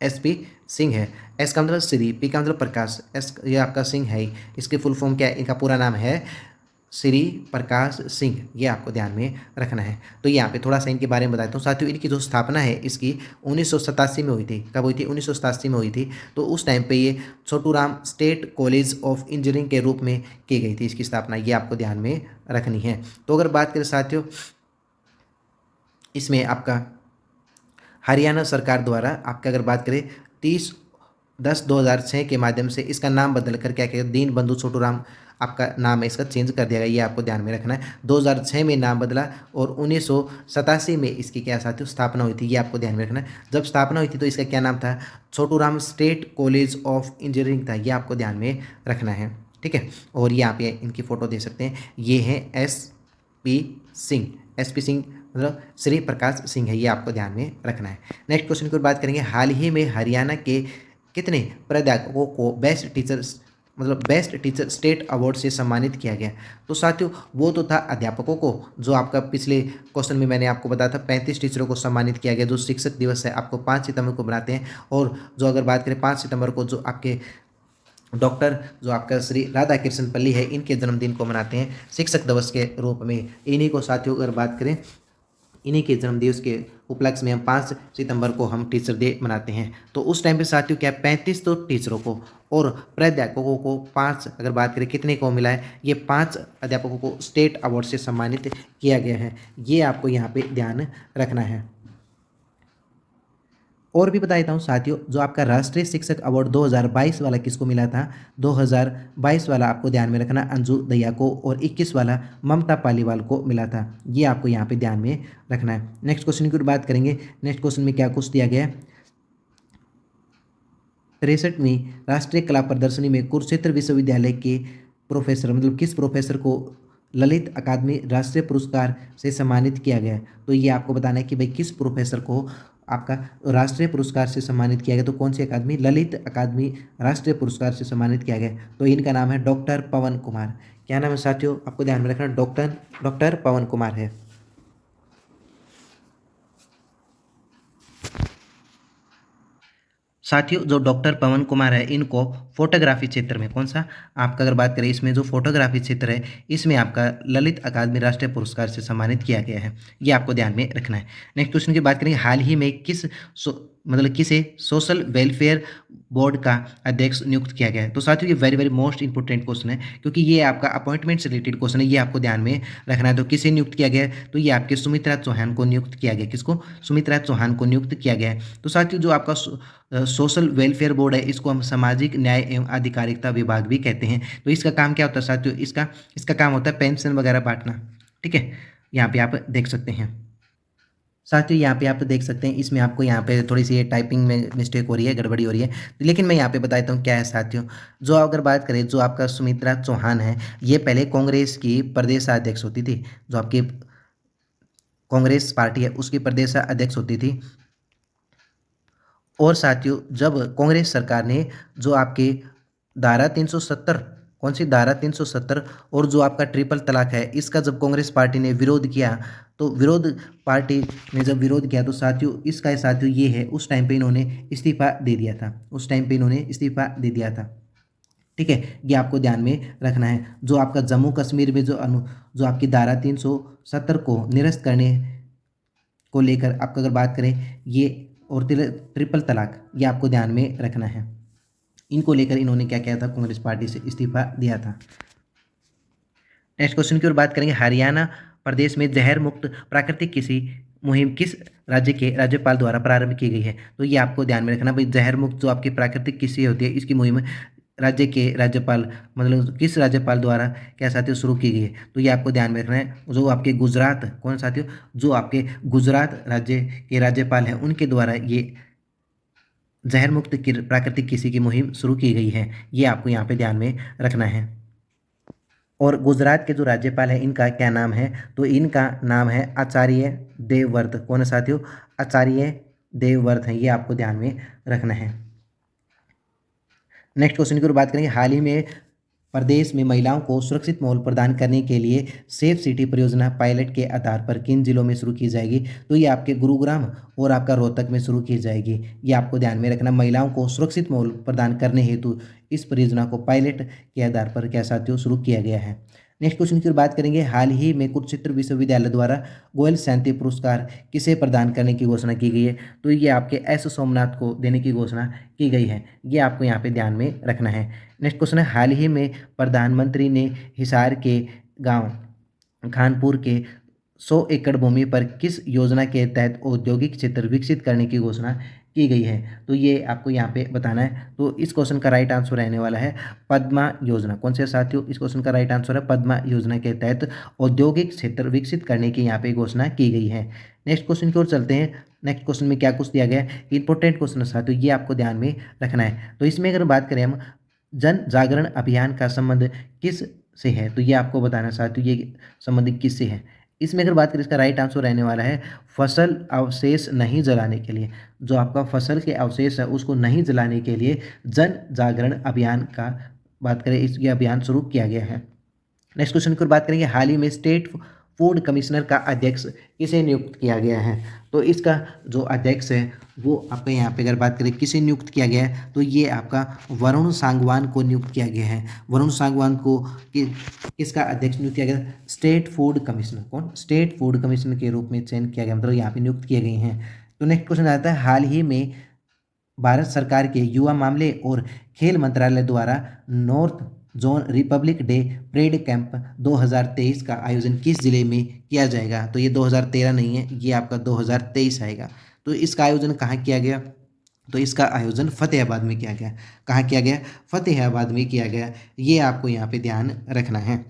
SP सिंह है। S का मतलब श्री, P का मतलब प्रकाश, S ये आपका सिंह है। इसकी फुल फॉर्म क्या है, इनका पूरा नाम है श्री प्रकाश सिंह, ये आपको ध्यान में रखना है। तो यहाँ पे थोड़ा सा इनके बारे में बताता हूँ साथियों। इनकी जो स्थापना है इसकी 1987 में हुई थी। कब हुई थी, 1987 में हुई थी। तो उस टाइम पे ये Chhoturam state college of engineering के रूप में की गई थी इसकी स्थापना, ये आपको ध्यान में रखनी है। तो अगर बात करें साथियों, इसमें आपका हरियाणा सरकार द्वारा आपका अगर बात करें 30/10/2006 के माध्यम से इसका नाम बदल कर क्या कहते हैं, दीनबंधु छोटूराम आपका नाम है, इसका चेंज कर दिया गया, ये आपको ध्यान में रखना है। 2006 में नाम बदला और 1987 में इसकी क्या साथियों स्थापना हुई थी, ये आपको ध्यान में रखना है। जब स्थापना हुई थी तो इसका क्या नाम था, Chhoturam state college of engineering था, ये आपको ध्यान में रखना है, ठीक है। और यहाँ पे इनकी फ़ोटो दे सकते हैं, ये है SP सिंह, SP सिंह मतलब श्री प्रकाश सिंह है, ये आपको ध्यान में रखना है। नेक्स्ट क्वेश्चन की बात करेंगे, हाल ही में हरियाणा के कितने प्राध्यापकों को बेस्ट टीचर स्टेट अवार्ड से सम्मानित किया गया। तो साथियों वो तो था अध्यापकों को, जो आपका पिछले क्वेश्चन में मैंने आपको बताया था 35 टीचरों को सम्मानित किया गया। जो शिक्षक दिवस है आपको 5 सितंबर को मनाते हैं, और जो अगर बात करें 5 सितंबर को जो आपके डॉक्टर जो आपका श्री राधा कृष्ण पल्ली है, इनके जन्मदिन को मनाते हैं शिक्षक दिवस के रूप में। इन्हीं को साथियों अगर बात करें, इन्हीं के जन्मदिवस के उपलक्ष्य में हम 5 सितंबर को हम टीचर डे मनाते हैं। तो उस टाइम पे साथियों क्या 35 तो टीचरों को और प्राध्यापकों को 5 अगर बात करें कितने को मिला है, ये 5 अध्यापकों को स्टेट अवार्ड से सम्मानित किया गया है, ये आपको यहाँ पे ध्यान रखना है। और भी बता देता हूँ साथियों, जो आपका राष्ट्रीय शिक्षक अवार्ड 2022 वाला किसको मिला था, 2022 वाला आपको ध्यान में रखना अंजू दहिया को, और 21 वाला ममता पालीवाल को मिला था, ये आपको यहाँ पे ध्यान में रखना है। नेक्स्ट क्वेश्चन की बात करेंगे। नेक्स्ट क्वेश्चन में क्या कुछ दिया गया है, 63वीं राष्ट्रीय कला प्रदर्शनी में कुरुक्षेत्र विश्वविद्यालय के प्रोफेसर मतलब किस प्रोफेसर को ललित अकादमी राष्ट्रीय पुरस्कार से सम्मानित किया गया है। तो ये आपको बताना है कि भाई किस प्रोफेसर को आपका राष्ट्रीय पुरस्कार से सम्मानित किया गया। तो कौन सी अकादमी, ललित अकादमी राष्ट्रीय पुरस्कार से सम्मानित किया गया। तो इनका नाम है डॉक्टर पवन कुमार। क्या नाम है साथियों, आपको ध्यान में रखना, डॉक्टर पवन कुमार है। साथियों जो डॉक्टर पवन कुमार है, इनको फोटोग्राफी क्षेत्र में कौन सा आपका अगर बात करें, इसमें जो फोटोग्राफी क्षेत्र है इसमें आपका ललित अकादमी राष्ट्रीय पुरस्कार से सम्मानित किया गया है, ये आपको ध्यान में रखना है। नेक्स्ट क्वेश्चन की बात करेंगे, हाल ही में किस मतलब किसे सोशल वेलफेयर बोर्ड का अध्यक्ष नियुक्त किया गया है। तो साथियों ये very very most important question है, क्योंकि ये आपका अपॉइंटमेंट से रिलेटेड क्वेश्चन है, ये आपको ध्यान में रखना है। तो किसे नियुक्त किया गया है? तो ये आपके सुमित्रा चौहान को नियुक्त किया गया। किसको? सुमित्रा चौहान को नियुक्त किया गया है। तो साथियों जो आपका सोशल वेलफेयर बोर्ड है, इसको हम सामाजिक न्याय एवं आधिकारिकता विभाग भी कहते हैं। तो इसका काम क्या होता है साथियों? इसका काम होता है पेंशन वगैरह बांटना। ठीक है, यहाँ पे आप देख सकते हैं। साथियों यहाँ पे आप देख सकते हैं, इसमें आपको यहाँ पे थोड़ी सी ये टाइपिंग में मिस्टेक हो रही है, गड़बड़ी हो रही है, लेकिन मैं यहाँ पे बताता हूँ क्या है साथियों। जो अगर बात करें, जो आपका सुमित्रा चौहान है, ये पहले कांग्रेस की प्रदेशाध्यक्ष होती थी। जो आपकी कांग्रेस पार्टी है उसकी प्रदेशाध्यक्ष होती थी। और साथियों जब कांग्रेस सरकार ने जो आपके धारा 370, कौन सी धारा 370 और जो आपका ट्रिपल तलाक है, इसका जब कांग्रेस पार्टी ने विरोध किया, तो पार्टी ने जब विरोध किया तो साथियों इसका साथियों ये है, उस टाइम पे इन्होंने इस्तीफा दे दिया था। उस टाइम पे इन्होंने इस्तीफा दे दिया था। ठीक है, ये आपको ध्यान में रखना है। जो आपका जम्मू कश्मीर में जो आपकी धारा 370 को निरस्त करने को लेकर आपका अगर बात करें, ये और ट्रिपल तलाक, ये आपको ध्यान में रखना है। इनको लेकर इन्होंने क्या किया था? कांग्रेस पार्टी से इस्तीफा दिया था। नेक्स्ट क्वेश्चन की ओर बात करेंगे। हरियाणा प्रदेश में जहर मुक्त प्राकृतिक कृषि मुहिम किस राज्य के राज्यपाल द्वारा प्रारंभ की गई है? तो ये आपको ध्यान में रखना भाई, जहर मुक्त जो आपकी प्राकृतिक कृषि होती है, इसकी मुहिम राज्य के राज्यपाल, मतलब किस राज्यपाल द्वारा क्या साथियों शुरू की गई है? तो ये आपको ध्यान में रखना है। जो आपके गुजरात, कौन साथियों? जो आपके गुजरात राज्य के राज्यपाल हैं, उनके द्वारा ये जहर मुक्त प्राकृतिक कृषि की मुहिम शुरू की गई है। ये आपको यहाँ पे ध्यान में रखना है। और गुजरात के जो राज्यपाल हैं, इनका क्या नाम है? तो इनका नाम है आचार्य देवव्रत। कौन है साथियों? आचार्य देवव्रत है। ये आपको ध्यान में रखना है। नेक्स्ट क्वेश्चन की ओर बात करेंगे। हाल ही में प्रदेश में महिलाओं को सुरक्षित माहौल प्रदान करने के लिए सेफ सिटी परियोजना पायलट के आधार पर किन जिलों में शुरू की जाएगी? तो ये आपके गुरुग्राम और आपका रोहतक में शुरू की जाएगी। ये आपको ध्यान में रखना। महिलाओं को सुरक्षित माहौल प्रदान करने हेतु इस परियोजना को पायलट के आधार पर क्या साथियों शुरू किया गया है। नेक्स्ट क्वेश्चन की ओर बात करेंगे। हाल ही में कुरुक्षेत्र विश्वविद्यालय द्वारा गोयल शांति पुरस्कार किसे प्रदान करने की घोषणा की गई है? तो ये आपके एस सोमनाथ को देने की घोषणा की गई है। ये आपको यहाँ पे ध्यान में रखना है। नेक्स्ट क्वेश्चन है। हाल ही में प्रधानमंत्री ने हिसार के गांव खानपुर के 100 एकड़ भूमि पर किस योजना के तहत औद्योगिक क्षेत्र विकसित करने की घोषणा की गई है? तो ये आपको यहाँ पे बताना है। तो इस क्वेश्चन का राइट आंसर रहने वाला है पद्मा योजना। कौन से साथियों? इस क्वेश्चन का राइट आंसर है पद्मा योजना के तहत औद्योगिक क्षेत्र विकसित करने की यहाँ पे घोषणा की गई है। नेक्स्ट क्वेश्चन की ओर चलते हैं। नेक्स्ट क्वेश्चन में क्या कुछ दिया गया है? इंपॉर्टेंट क्वेश्चन है साथियों, ये आपको ध्यान में रखना है। तो इसमें अगर बात करें हम, जन जागरण अभियान का संबंध किस से है? तो ये आपको बताना साथियों, ये संबंधित किससे है? इसमें अगर बात करें, इसका राइट आंसर रहने वाला है फसल अवशेष नहीं जलाने के लिए। जो आपका फसल के अवशेष है उसको नहीं जलाने के लिए जन जागरण अभियान का बात करें, इस ये अभियान शुरू किया गया है। नेक्स्ट क्वेश्चन की बात करेंगे। हाल ही में स्टेट फूड कमिश्नर का अध्यक्ष किसे नियुक्त किया गया है? तो इसका जो अध्यक्ष है वो आपके यहाँ पे अगर बात करें किसे नियुक्त किया गया है, तो ये आपका वरुण सांगवान को नियुक्त किया गया है। वरुण सांगवान को किसका अध्यक्ष नियुक्त किया गया? State food commissioner. कौन? स्टेट फूड कमिश्नर के रूप में चयन किया गया, मतलब यहाँ पे नियुक्त किए गए हैं। तो नेक्स्ट क्वेश्चन आता है। हाल ही में भारत सरकार के युवा मामले और खेल मंत्रालय द्वारा north zone Republic day parade camp 2023 का आयोजन किस जिले में किया जाएगा? तो ये 2013 नहीं है, ये आपका 2023 आएगा। तो इसका आयोजन कहाँ किया गया? तो इसका आयोजन फतेहाबाद में किया गया। कहाँ किया गया? फतेहाबाद में किया गया। ये आपको यहाँ पे ध्यान रखना है।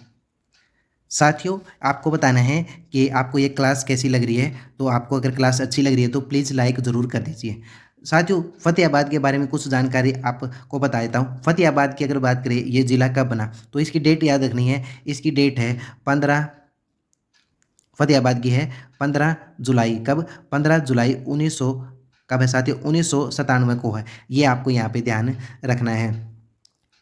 साथियों आपको बताना है कि आपको ये क्लास कैसी लग रही है। तो आपको अगर क्लास अच्छी लग रही है तो प्लीज़ लाइक ज़रूर कर दीजिए। साथियों फतेहाबाद के बारे में कुछ जानकारी आपको बता देता हूँ। फतेहाबाद की अगर बात करें, ये ज़िला कब बना, तो इसकी डेट याद रखनी है। इसकी डेट है 15, फतेहाबाद की है 15 जुलाई। कब? 15 जुलाई 1900 कब है साथियों? 1997 को है। ये आपको यहाँ पे ध्यान रखना है।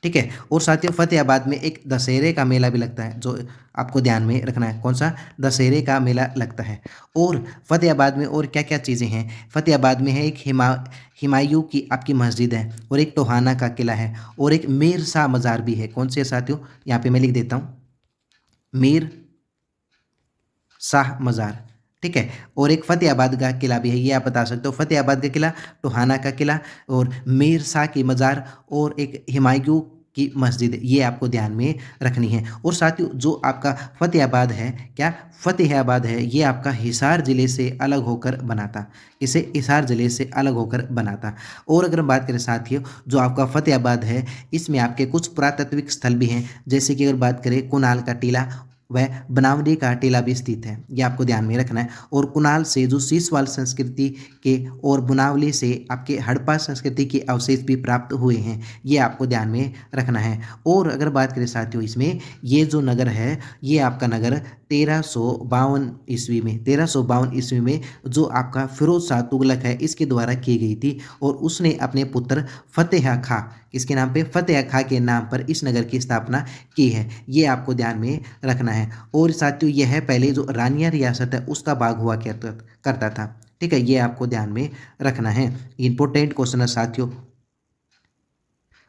ठीक है। और साथियों फतेहाबाद में एक दशहरे का मेला भी लगता है, जो आपको ध्यान में रखना है। कौन सा? दशहरे का मेला लगता है। और फतेहाबाद में और क्या क्या चीज़ें हैं? फतेहाबाद में है एक हिमायूं की आपकी मस्जिद है, और एक टोहाना का किला है, और एक मीर शाह मज़ार भी है। कौन से साथियों? यहाँ पे मैं लिख देता हूँ, मीर शाह मज़ार। ठीक है। और एक फ़तेहाबाद का किला भी है, ये आप बता सकते हो। फ़तेहाबाद का किला, टोहाना का किला और मीर शाह की मज़ार और एक हुमायूं की मस्जिद, ये आपको ध्यान में रखनी है। और साथियों जो आपका फ़तेहाबाद है, क्या फ़तेहाबाद है, ये आपका हिसार ज़िले से अलग होकर बना था। किसे? हिसार ज़िले से अलग होकर बना था। और अगर हम बात करें साथियों, जो आपका फ़तेहाबाद है, इसमें आपके कुछ पुरातात्विक स्थल भी हैं, जैसे कि अगर बात करें कुणाल का टीला, वह बनावटी का टीला भी स्थित है, ये आपको ध्यान में रखना है। और कुणाल से जो सीसवाल संस्कृति के और बुनावली से आपके हड़प्पा संस्कृति के अवशेष भी प्राप्त हुए हैं, ये आपको ध्यान में रखना है। और अगर बात करें साथियों इसमें, ये जो नगर है, ये आपका नगर 1352 ईस्वी में 1352 ईस्वी में जो आपका फिरोज शाह तुगलक है, इसके द्वारा की गई थी। और उसने अपने पुत्र फतेह खां, किसके नाम पे? फतेह खां के नाम पर इस नगर की स्थापना की है, ये आपको ध्यान में रखना है। और साथियों यह पहले जो रानिया रियासत है उसका भाग हुआ करता था। ठीक है, ये आपको ध्यान में रखना है। इंपॉर्टेंट क्वेश्चन है साथियों।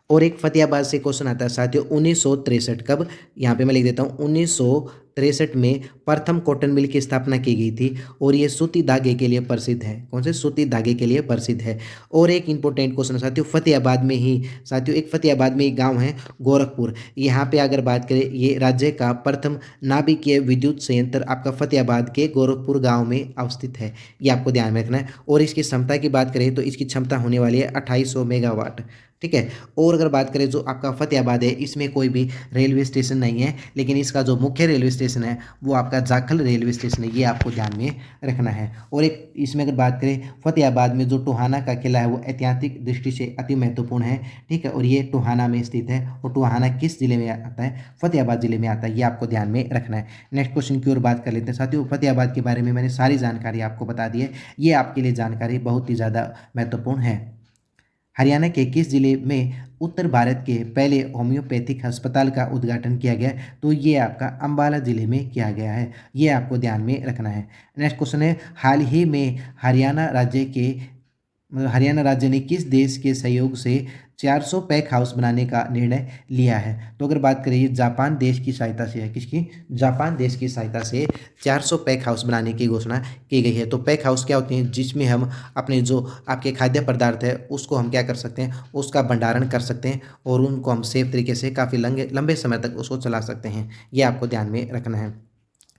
और एक फतेहाबाद से क्वेश्चन आता है साथियों, 1963 कब? यहाँ पे मैं लिख देता हूँ 1963 में प्रथम कॉटन मिल की स्थापना की गई थी और ये सूती धागे के लिए प्रसिद्ध है। कौन से? सूती धागे के लिए प्रसिद्ध है। और एक इंपॉर्टेंट क्वेश्चन है साथियों, फतेहाबाद में ही साथियों एक फतेहाबाद में एक गाँव है गोरखपुर। यहाँ पे अगर बात करें, ये राज्य का प्रथम नाभिकीय विद्युत संयंत्र आपका फतेहाबाद के गोरखपुर गाँव में अवस्थित है, ये आपको ध्यान में रखना है। और इसकी क्षमता की बात करें तो इसकी क्षमता होने वाली है 2800 मेगावाट। ठीक है। और अगर बात करें जो आपका फतेहाबाद है, इसमें कोई भी रेलवे स्टेशन नहीं है, लेकिन इसका जो मुख्य रेलवे स्टेशन है वो आपका जाखल रेलवे स्टेशन है, ये आपको ध्यान में रखना है। और एक इसमें अगर बात करें फतेहाबाद में जो टोहाना का किला है वो ऐतिहासिक दृष्टि से अति महत्वपूर्ण है। ठीक है, और ये टोहाना में स्थित है। और टोहाना किस जिले में आता है? फतेहाबाद जिले में आता है, ये आपको ध्यान में रखना है। नेक्स्ट क्वेश्चन की ओर बात कर लेते हैं साथियों। फतेहाबाद के बारे में मैंने सारी जानकारी आपको बता दी है, ये आपके लिए जानकारी बहुत ही ज़्यादा महत्वपूर्ण है। हरियाणा के किस जिले में उत्तर भारत के पहले होम्योपैथिक अस्पताल का उद्घाटन किया गया? तो ये आपका अंबाला जिले में किया गया है, ये आपको ध्यान में रखना है। नेक्स्ट क्वेश्चन है, हाल ही में हरियाणा राज्य ने किस देश के सहयोग से 400 पैक हाउस बनाने का निर्णय लिया है? तो अगर बात करें, ये जापान देश की सहायता से है। किसकी? जापान देश की सहायता से 400 पैक हाउस बनाने की घोषणा की गई है। तो पैक हाउस क्या होती हैं? जिसमें हम अपने जो आपके खाद्य पदार्थ है उसको हम क्या कर सकते हैं? उसका भंडारण कर सकते हैं और उनको हम सेफ तरीके से काफ़ी लंबे समय तक उसको चला सकते हैं, ये आपको ध्यान में रखना है।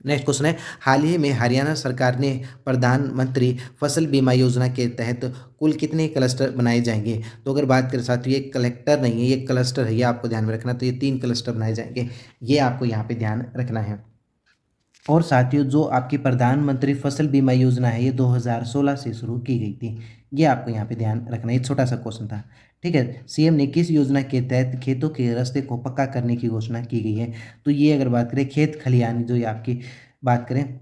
नेक्स्ट क्वेश्चन है, हाल ही में हरियाणा सरकार ने प्रधानमंत्री फसल बीमा योजना के तहत कुल कितने क्लस्टर बनाए जाएंगे? तो अगर बात करें साथियों, ये कलेक्टर नहीं है, ये क्लस्टर है, ये आपको ध्यान में रखना। तो ये 3 क्लस्टर बनाए जाएंगे, ये आपको यहाँ पे ध्यान रखना है। और साथियों जो आपकी प्रधानमंत्री फसल बीमा योजना है, ये 2016 से शुरू की गई थी, ये आपको यहाँ पे ध्यान रखना है। एक छोटा सा क्वेश्चन था। ठीक है, सीएम ने किस योजना के तहत खेतों के रास्ते को पक्का करने की घोषणा की गई है? तो ये अगर बात करें खेत खलियान, जो ये आपकी बात करें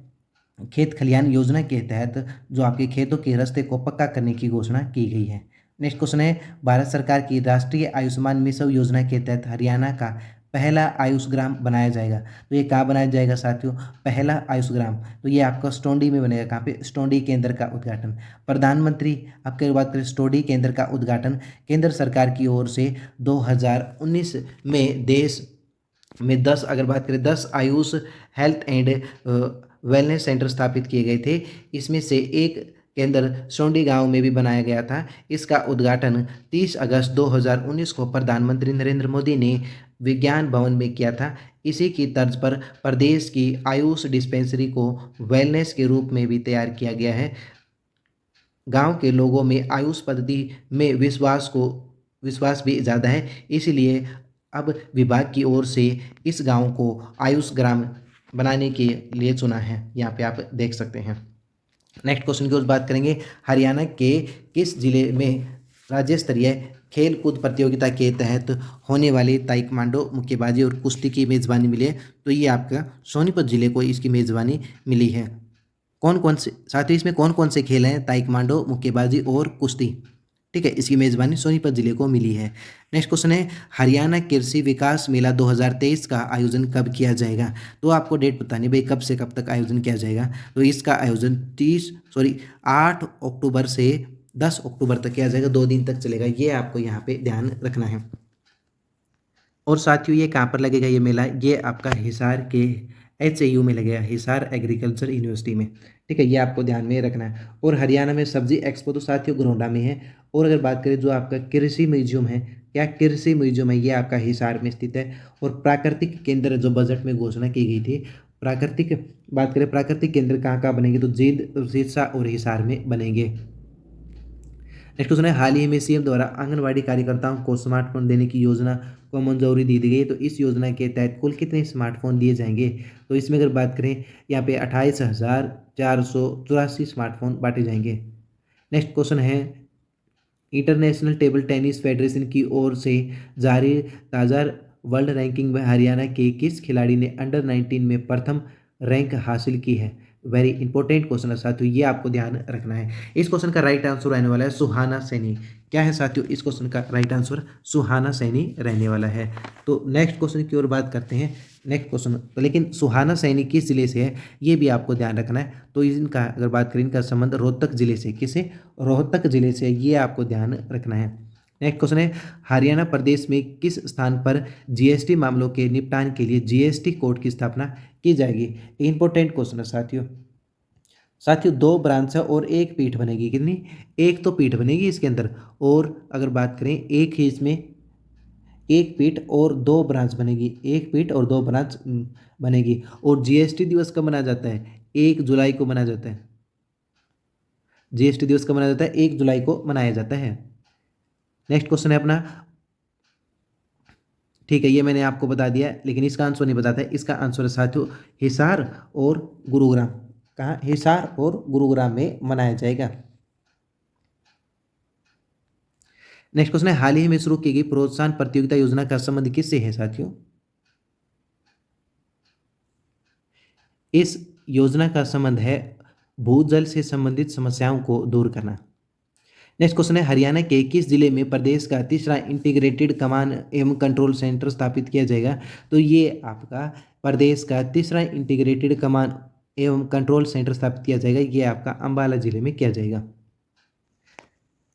खेत खलियान योजना के तहत जो आपके खेतों के रास्ते को पक्का करने की घोषणा की गई है। नेक्स्ट क्वेश्चन है, भारत सरकार की राष्ट्रीय आयुष्मान मिशन योजना के तहत हरियाणा का पहला आयुष ग्राम बनाया जाएगा। तो ये कहाँ बनाया जाएगा साथियों? पहला आयुष ग्राम तो ये आपका स्टोंडी में बनेगा। कहाँ पे? स्टोंडी केंद्र का उद्घाटन। प्रधानमंत्री आपके बात करें स्टोंडी केंद्र का उद्घाटन केंद्र सरकार की ओर से 2019 में देश में 10, अगर बात करें 10 Ayush health and wellness centre स्थापित किए गए थे। इसमें से एक केंद्र सोंडी गांव में भी बनाया गया था। इसका उद्घाटन 30 अगस्त 2019 को प्रधानमंत्री नरेंद्र मोदी ने विज्ञान भवन में किया था। इसी की तर्ज पर प्रदेश की आयुष डिस्पेंसरी को वेलनेस के रूप में भी तैयार किया गया है। गांव के लोगों में आयुष पद्धति में विश्वास भी ज़्यादा है, इसलिए अब विभाग की ओर से इस गांव को आयुष ग्राम बनाने के लिए चुना है, यहाँ पे आप देख सकते हैं। नेक्स्ट क्वेश्चन की ओर बात करेंगे, हरियाणा के किस जिले में राज्य स्तरीय खेल कूद प्रतियोगिता के तहत होने वाली ताइक्वांडो, मुक्केबाजी और कुश्ती की मेज़बानी मिली है? तो ये आपका सोनीपत जिले को इसकी मेज़बानी मिली है। कौन कौन से साथ ही इसमें कौन कौन से खेल हैं? ताइक्वांडो, मुक्केबाजी और कुश्ती। ठीक है, इसकी मेज़बानी सोनीपत जिले को मिली है। नेक्स्ट क्वेश्चन है, हरियाणा कृषि विकास मेला 2023 का आयोजन कब किया जाएगा? तो आपको डेट बतानी भाई, कब से कब तक आयोजन किया जाएगा? तो इसका आयोजन 8 अक्टूबर से 10 अक्टूबर तक किया जाएगा, 2 दिन तक चलेगा, ये आपको यहाँ पे ध्यान रखना है। और साथियों ये कहाँ पर लगेगा ये मेला? ये आपका हिसार के HAU में लगेगा, हिसार एग्रीकल्चर यूनिवर्सिटी में। ठीक है, ये आपको ध्यान में रखना है। और हरियाणा में सब्जी एक्सपो तो साथियों गरोंडा में है। और अगर बात करें जो आपका कृषि म्यूजियम है, क्या कृषि म्यूजियम है, ये आपका हिसार में स्थित है। और प्राकृतिक केंद्र जो बजट में घोषणा की गई थी, प्राकृतिक बात करें प्राकृतिक केंद्र कहाँ कहाँ बनेंगे, तो जींद, सिरसा और हिसार में बनेंगे। नेक्स्ट क्वेश्चन है, हाल ही में सीएम द्वारा आंगनवाड़ी कार्यकर्ताओं को स्मार्टफोन देने की योजना को मंजूरी दी गई है, तो इस योजना के तहत कुल कितने स्मार्टफोन दिए जाएंगे। तो इसमें अगर बात करें यहाँ पे 28,484 स्मार्टफोन बांटे जाएंगे। नेक्स्ट क्वेश्चन है, इंटरनेशनल टेबल टेनिस फेडरेशन की ओर से जारी ताज़ा वर्ल्ड रैंकिंग में हरियाणा के किस खिलाड़ी ने अंडर 19 में प्रथम रैंक हासिल की है। वेरी इंपॉर्टेंट क्वेश्चन है साथियों, ये आपको ध्यान रखना है। इस क्वेश्चन का राइट आंसर रहने वाला है सुहाना सैनी। क्या है साथियों, इस क्वेश्चन का राइट आंसर सुहाना सैनी रहने वाला है। तो नेक्स्ट क्वेश्चन की ओर बात करते हैं। नेक्स्ट क्वेश्चन तो लेकिन सुहाना सैनी किस जिले से है, ये भी आपको ध्यान रखना है। तो इनका अगर बात करें, इनका संबंध रोहतक जिले से, किसे, रोहतक जिले से, ये आपको ध्यान रखना है। नेक्स्ट क्वेश्चन है, हरियाणा प्रदेश में किस स्थान पर जीएसटी मामलों के निपटान के लिए जीएसटी कोर्ट की स्थापना की जाएगी। इंपॉर्टेंट क्वेश्चन है साथियों। साथियों 2 ब्रांच है और एक पीठ बनेगी, कितनी, एक तो पीठ बनेगी इसके अंदर। और अगर बात करें एक ही इसमें एक पीठ और 2 ब्रांच बनेगी, एक पीठ और 2 ब्रांच बनेगी। और जीएसटी दिवस कब मनाया जाता है, 1 जुलाई को मनाया जाता है। जीएसटी दिवस कब मनाया जाता है, 1 जुलाई को मनाया जाता है। नेक्स्ट क्वेश्चन है अपना, ठीक है, ये मैंने आपको बता दिया, लेकिन इसका आंसर नहीं बताता है। इसका आंसर है साथियों हिसार और गुरुग्राम। कहाँ, हिसार और गुरुग्राम में मनाया जाएगा। नेक्स्ट क्वेश्चन है, हाल ही में शुरू की गई प्रोत्साहन प्रतियोगिता योजना का संबंध किससे है साथियों। इस योजना का संबंध है भूजल से संबंधित समस्याओं को दूर करना। नेक्स्ट क्वेश्चन है, हरियाणा के किस जिले में प्रदेश का तीसरा इंटीग्रेटेड कमांड एवं कंट्रोल सेंटर स्थापित किया जाएगा। तो ये आपका प्रदेश का तीसरा इंटीग्रेटेड कमांड एवं कंट्रोल सेंटर स्थापित किया जाएगा, ये आपका अंबाला जिले में किया जाएगा।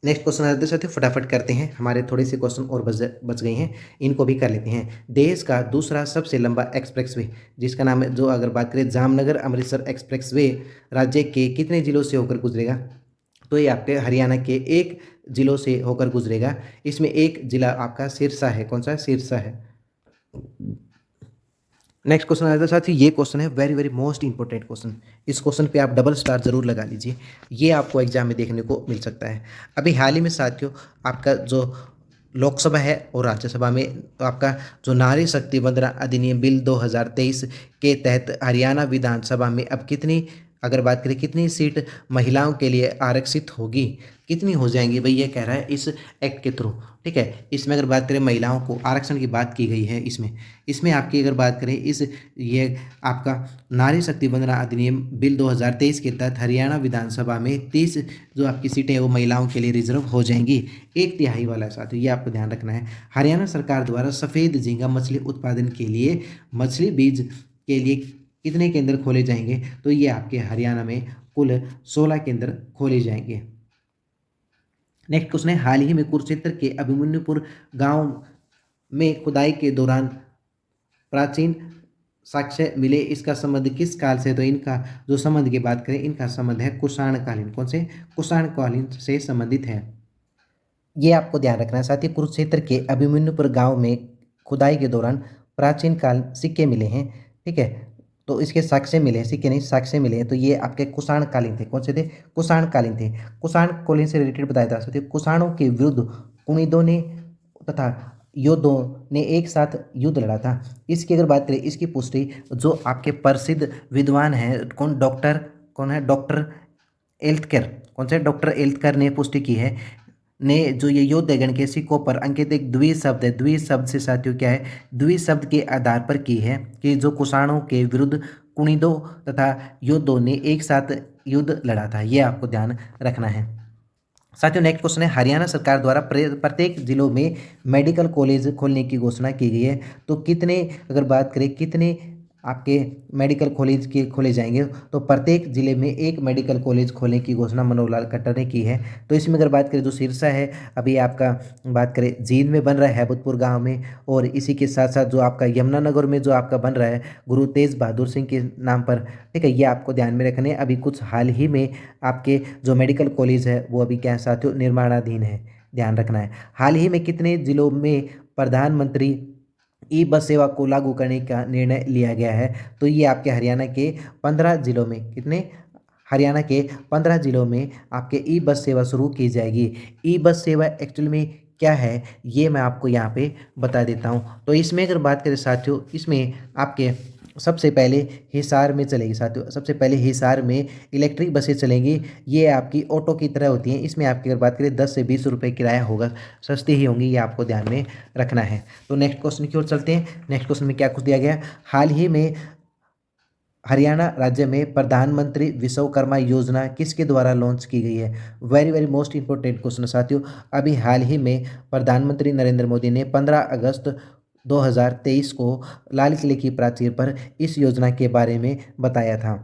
नेक्स्ट क्वेश्चन आते साथियों फटाफट करते हैं, हमारे थोड़े से क्वेश्चन और बच गए हैं, इनको भी कर लेते हैं। देश का दूसरा सबसे लंबा एक्सप्रेसवे जिसका नाम है, जो अगर बात करें जामनगर अमृतसर एक्सप्रेसवे, राज्य के कितने जिलों से होकर गुजरेगा। तो ये आपके हरियाणा के एक जिलों से होकर गुजरेगा। इसमें एक जिला आपका सिरसा है, कौन सा है, सिरसा है। नेक्स्ट क्वेश्चन आता है साथियों, ये क्वेश्चन है very very most important question. इस क्वेश्चन पे आप डबल स्टार जरूर लगा लीजिए, ये आपको एग्जाम में देखने को मिल सकता है। अभी हाल ही में साथियों आपका जो लोकसभा है और राज्यसभा में तो आपका जो नारी शक्ति वंदना अधिनियम बिल 2023 के तहत हरियाणा विधानसभा में अब कितनी, अगर बात करें कितनी सीट महिलाओं के लिए आरक्षित होगी, कितनी हो जाएंगी भाई, ये कह रहा है इस एक्ट के थ्रू। ठीक है, इसमें अगर बात करें महिलाओं को आरक्षण की बात की गई है, इसमें आपकी अगर बात करें ये आपका नारी शक्ति वंदना अधिनियम बिल 2023 के तहत हरियाणा विधानसभा में 30 जो आपकी सीटें हैं वो महिलाओं के लिए रिजर्व हो जाएंगी, 1/3 वाला साथियों, ये आपको ध्यान रखना है। हरियाणा सरकार द्वारा सफ़ेद झींगा मछली उत्पादन के लिए मछली बीज के लिए कितने केंद्र खोले जाएंगे। तो ये आपके हरियाणा में कुल 16 केंद्र खोले जाएंगे। नेक्स्ट क्वेश्चन है, हाल ही में कुरुक्षेत्र के अभिमन्युपुर गांव में खुदाई के दौरान प्राचीन साक्ष्य मिले, इसका संबंध किस काल से। तो इनका जो संबंध की बात करें, इनका संबंध है कुषाणकालीन, कौन से, कुषाणकालीन से संबंधित है। ये आपको ध्यान रखना है साथ ही, कुरुक्षेत्र के अभिमन्युपुर गांव में खुदाई के दौरान प्राचीन काल सिक्के मिले हैं। ठीक है, तो इसके साक्ष्य मिले हैं, सिक्के नहीं साक्ष्य मिले हैं, तो ये आपके कुषाणकालीन थे। कौन से थे, कुषाणकालीन थे। कुषाणकालीन से रिलेटेड बताया जा सकते, कुषाणों के विरुद्ध कुणिदों ने तथा योद्धों ने एक साथ युद्ध लड़ा था। इसकी अगर बात करें, इसकी पुष्टि जो आपके प्रसिद्ध विद्वान हैं, कौन है, डॉक्टर एल्थकर, कौन से, डॉक्टर एल्थकर ने पुष्टि की है। ने जो ये योद्धगण के सिक्कों पर अंकित एक द्विशब्द है, द्विशब्द से साथियों क्या है, द्विशब्द के आधार पर की है कि जो कुषाणों के विरुद्ध कुणिदों तथा योद्धों ने एक साथ युद्ध लड़ा था, ये आपको ध्यान रखना है साथियों। नेक्स्ट क्वेश्चन है, हरियाणा सरकार द्वारा प्रत्येक जिलों में मेडिकल कॉलेज खोलने की घोषणा की गई है, तो कितने, अगर बात करें कितने आपके मेडिकल कॉलेज के खोले जाएंगे, तो प्रत्येक जिले में एक मेडिकल कॉलेज खोलने की घोषणा मनोहर लाल खट्टर ने की है। तो इसमें अगर बात करें जो सिरसा है, अभी आपका बात करें जींद में बन रहा है हैबतपुर गांव में, और इसी के साथ साथ जो आपका यमुनानगर में जो आपका बन रहा है गुरु तेज बहादुर सिंह के नाम पर, ठीक है, ये आपको ध्यान में रखने। अभी कुछ हाल ही में आपके जो मेडिकल कॉलेज है वो अभी क्या है साथियों, निर्माणाधीन है, ध्यान रखना है। हाल ही में कितने जिलों में प्रधानमंत्री ई बस सेवा को लागू करने का निर्णय लिया गया है? तो ये आपके हरियाणा के 15 जिलों में, कितने, हरियाणा के 15 जिलों में आपके ई बस सेवा शुरू की जाएगी। ई बस सेवा एक्चुअल में क्या है ये मैं आपको यहाँ पे बता देता हूँ। तो इसमें अगर बात करें साथियों, इसमें आपके सबसे पहले हिसार में चलेगी साथियों, सबसे पहले हिसार में इलेक्ट्रिक बसें चलेंगी। ये आपकी ऑटो की तरह होती हैं। इसमें आपकी अगर बात करें 10 से 20 रुपये किराया होगा, सस्ती ही होंगी, ये आपको ध्यान में रखना है। तो नेक्स्ट क्वेश्चन की ओर चलते हैं। नेक्स्ट क्वेश्चन में क्या कुछ दिया गया है, हाल ही में हरियाणा राज्य में प्रधानमंत्री विश्वकर्मा योजना किसके द्वारा लॉन्च की गई है? Very very most important question साथियों। अभी हाल ही में प्रधानमंत्री नरेंद्र मोदी ने 15 अगस्त 2023 को लाल किले की प्राचीर पर इस योजना के बारे में बताया था,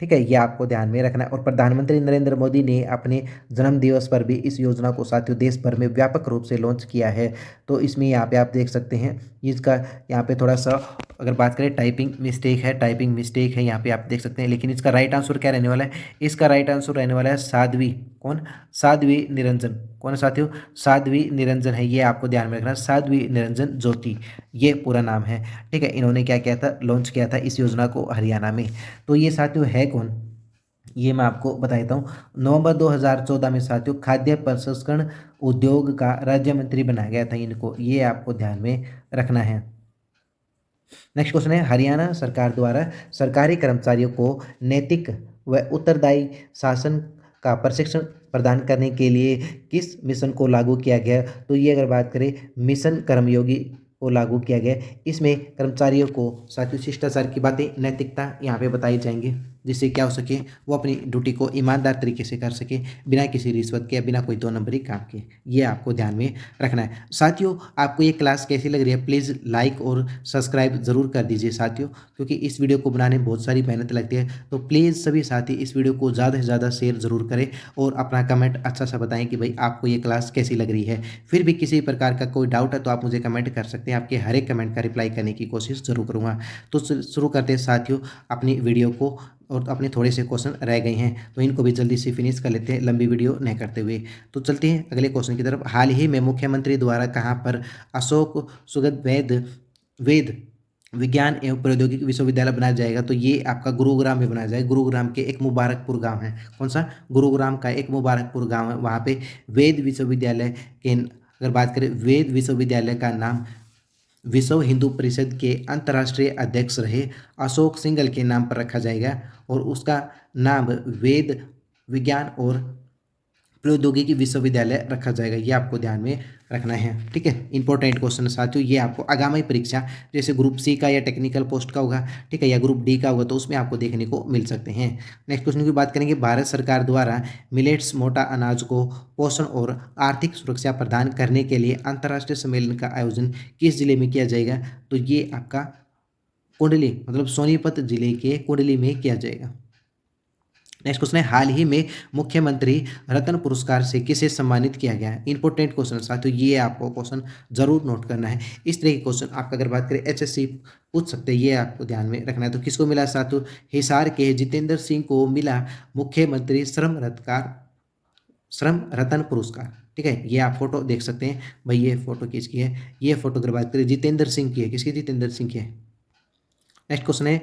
ठीक है, ये आपको ध्यान में रखना है। और प्रधानमंत्री नरेंद्र मोदी ने अपने जन्म दिवस पर भी इस योजना को साथियों देश भर में व्यापक रूप से लॉन्च किया है। तो इसमें यहाँ पे आप देख सकते हैं, इसका यहाँ पे थोड़ा सा अगर बात करें टाइपिंग मिस्टेक है, टाइपिंग मिस्टेक है यहाँ पे आप देख सकते हैं, लेकिन इसका राइट आंसर क्या रहने वाला है? इसका राइट आंसर रहने वाला है साध्वी, कौन, साध्वी निरंजन, कौन है साथियों, साध्वी निरंजन है, ये आपको ध्यान में रखना, साध्वी निरंजन ज्योति ये पूरा नाम है, ठीक है। इन्होंने क्या किया था, लॉन्च किया था इस योजना को हरियाणा में। तो ये साथियों है कौन, ये मैं आपको बता देता हूँ। नवंबर 2014 में साथियों खाद्य प्रसंस्करण उद्योग का राज्य मंत्री बनाया गया था इनको, ये आपको ध्यान में रखना है। नेक्स्ट क्वेश्चन है, हरियाणा सरकार द्वारा सरकारी कर्मचारियों को नैतिक व उत्तरदायी शासन का प्रशिक्षण प्रदान करने के लिए किस मिशन को लागू किया गया? तो ये अगर बात करें मिशन कर्मयोगी को लागू किया गया। इसमें कर्मचारियों को साथियों शिष्टाचार की बातें, नैतिकता यहाँ पे बताई जाएंगी, जिससे क्या हो सके वो अपनी ड्यूटी को ईमानदार तरीके से कर सके, बिना किसी रिश्वत के या बिना कोई दो नंबरी काम के, ये आपको ध्यान में रखना है। साथियों आपको ये क्लास कैसी लग रही है, प्लीज़ लाइक और सब्सक्राइब ज़रूर कर दीजिए साथियों, क्योंकि इस वीडियो को बनाने में बहुत सारी मेहनत लगती है। तो प्लीज़ सभी साथी इस वीडियो को ज़्यादा से ज़्यादा शेयर ज़रूर करें और अपना कमेंट अच्छा सा बताएं कि भाई आपको ये क्लास कैसी लग रही है। फिर भी किसी प्रकार का कोई डाउट है तो आप मुझे कमेंट कर सकते हैं, आपके हर एक कमेंट का रिप्लाई करने की कोशिश ज़रूर करूँगा। तो शुरू करते हैं साथियों अपनी वीडियो को, और अपने थोड़े से क्वेश्चन रह गए हैं तो इनको भी जल्दी से फिनिश कर लेते हैं लंबी वीडियो नहीं करते हुए। तो चलते हैं अगले क्वेश्चन की तरफ। हाल ही में मुख्यमंत्री द्वारा कहाँ पर अशोक सुगत वेद विज्ञान एवं प्रौद्योगिकी विश्वविद्यालय बनाया जाएगा? तो ये आपका गुरुग्राम में बनाया जाएगा। गुरुग्राम के एक मुबारकपुर गांव है, कौन सा, गुरुग्राम का एक मुबारकपुर गांव है, वहाँ पे वेद विश्वविद्यालय के, अगर बात करें वेद विश्वविद्यालय का नाम विश्व हिंदू परिषद के अंतर्राष्ट्रीय अध्यक्ष रहे अशोक सिंघल के नाम पर रखा जाएगा, और उसका नाम वेद विज्ञान और प्रौद्योगिकी विश्वविद्यालय रखा जाएगा, ये आपको ध्यान में रखना है, ठीक है। इंपॉर्टेंट क्वेश्चन साथियों, ये आपको आगामी परीक्षा जैसे ग्रुप सी का या टेक्निकल पोस्ट का होगा, ठीक है, या ग्रुप डी का होगा तो उसमें आपको देखने को मिल सकते हैं। नेक्स्ट क्वेश्चन की बात करेंगे, भारत सरकार द्वारा मिलेट्स मोटा अनाज को पोषण और आर्थिक सुरक्षा प्रदान करने के लिए अंतर्राष्ट्रीय सम्मेलन का आयोजन किस जिले में किया जाएगा? तो ये आपका कुंडली मतलब सोनीपत जिले के कुंडली में किया जाएगा। नेक्स्ट क्वेश्चन है, हाल ही में मुख्यमंत्री रत्न पुरस्कार से किसे सम्मानित किया गया है? इंपॉर्टेंट क्वेश्चन साथियों, ये आपको क्वेश्चन जरूर नोट करना है। इस तरह के क्वेश्चन आपका अगर बात करें एचएससी पूछ सकते हैं, ये आपको ध्यान में रखना है। तो किसको मिला साथियों? हिसार के जितेंद्र सिंह को मिला मुख्यमंत्री श्रम रत्न पुरस्कार, ठीक है। ये आप फोटो देख सकते हैं भाई, ये फोटो किसकी है? ये फोटो अगर बात करें जितेंद्र सिंह की है, किसकी? जितेंद्र सिंह की है। नेक्स्ट क्वेश्चन है,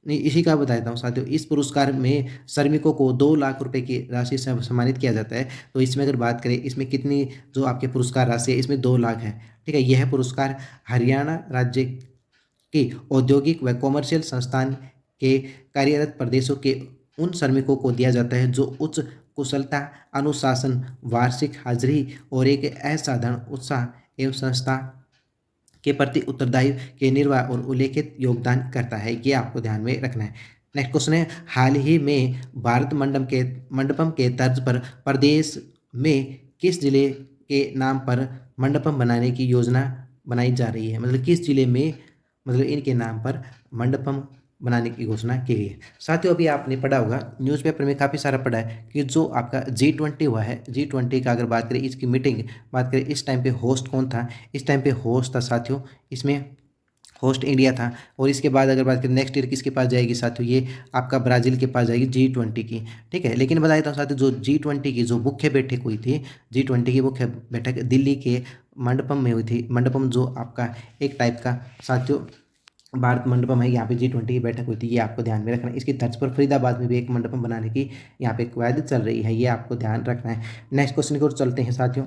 नहीं इसी का बता देता हूँ साथियों, इस पुरस्कार में श्रमिकों को 2 लाख रुपए की राशि से सम्मानित किया जाता है। तो इसमें अगर बात करें इसमें कितनी जो आपके पुरस्कार राशि है, इसमें 2 लाख है, ठीक है। यह पुरस्कार हरियाणा राज्य के औद्योगिक व कॉमर्शियल संस्थान के कार्यरत प्रदेशों के उन श्रमिकों को दिया जाता है जो उच्च कुशलता, अनुशासन, वार्षिक हाजिरी और एक असाधारण उत्साह एवं संस्था के प्रति उत्तरदायी के निर्वाह और उल्लेखित योगदान करता है, ये आपको ध्यान में रखना है। नेक्स्ट क्वेश्चन है, हाल ही में भारत मंडपम के तर्ज पर प्रदेश में किस जिले के नाम पर मंडपम बनाने की योजना बनाई जा रही है? मतलब किस जिले में मतलब इनके नाम पर मंडपम बनाने की घोषणा की गई है। साथियों अभी आपने पढ़ा होगा, न्यूज़पेपर में काफ़ी सारा पढ़ा है कि जो आपका G20 हुआ है, G20 का अगर बात करें इसकी मीटिंग, बात करें इस टाइम पे होस्ट कौन था, इस टाइम पे होस्ट था साथियों, इसमें होस्ट इंडिया था। और इसके बाद अगर बात करें नेक्स्ट ईयर किसके पास जाएगी साथियों, ये आपका ब्राज़ील के पास जाएगी G20 की। ठीक है, लेकिन बता देता हूँ साथियों, जो G20 की जो मुख्य बैठक हुई थी, G20 की मुख्य बैठक दिल्ली के मंडपम में हुई थी। मंडपम जो आपका एक टाइप का साथियों भारत मंडपम है, यहाँ पे G20 की बैठक हुई थी, ये आपको ध्यान में रखना है। इसकी तर्ज पर फरीदाबाद में भी एक मंडपम बनाने की यहाँ पे कवायद चल रही है, ये आपको ध्यान रखना है। नेक्स्ट क्वेश्चन की ओर चलते हैं साथियों।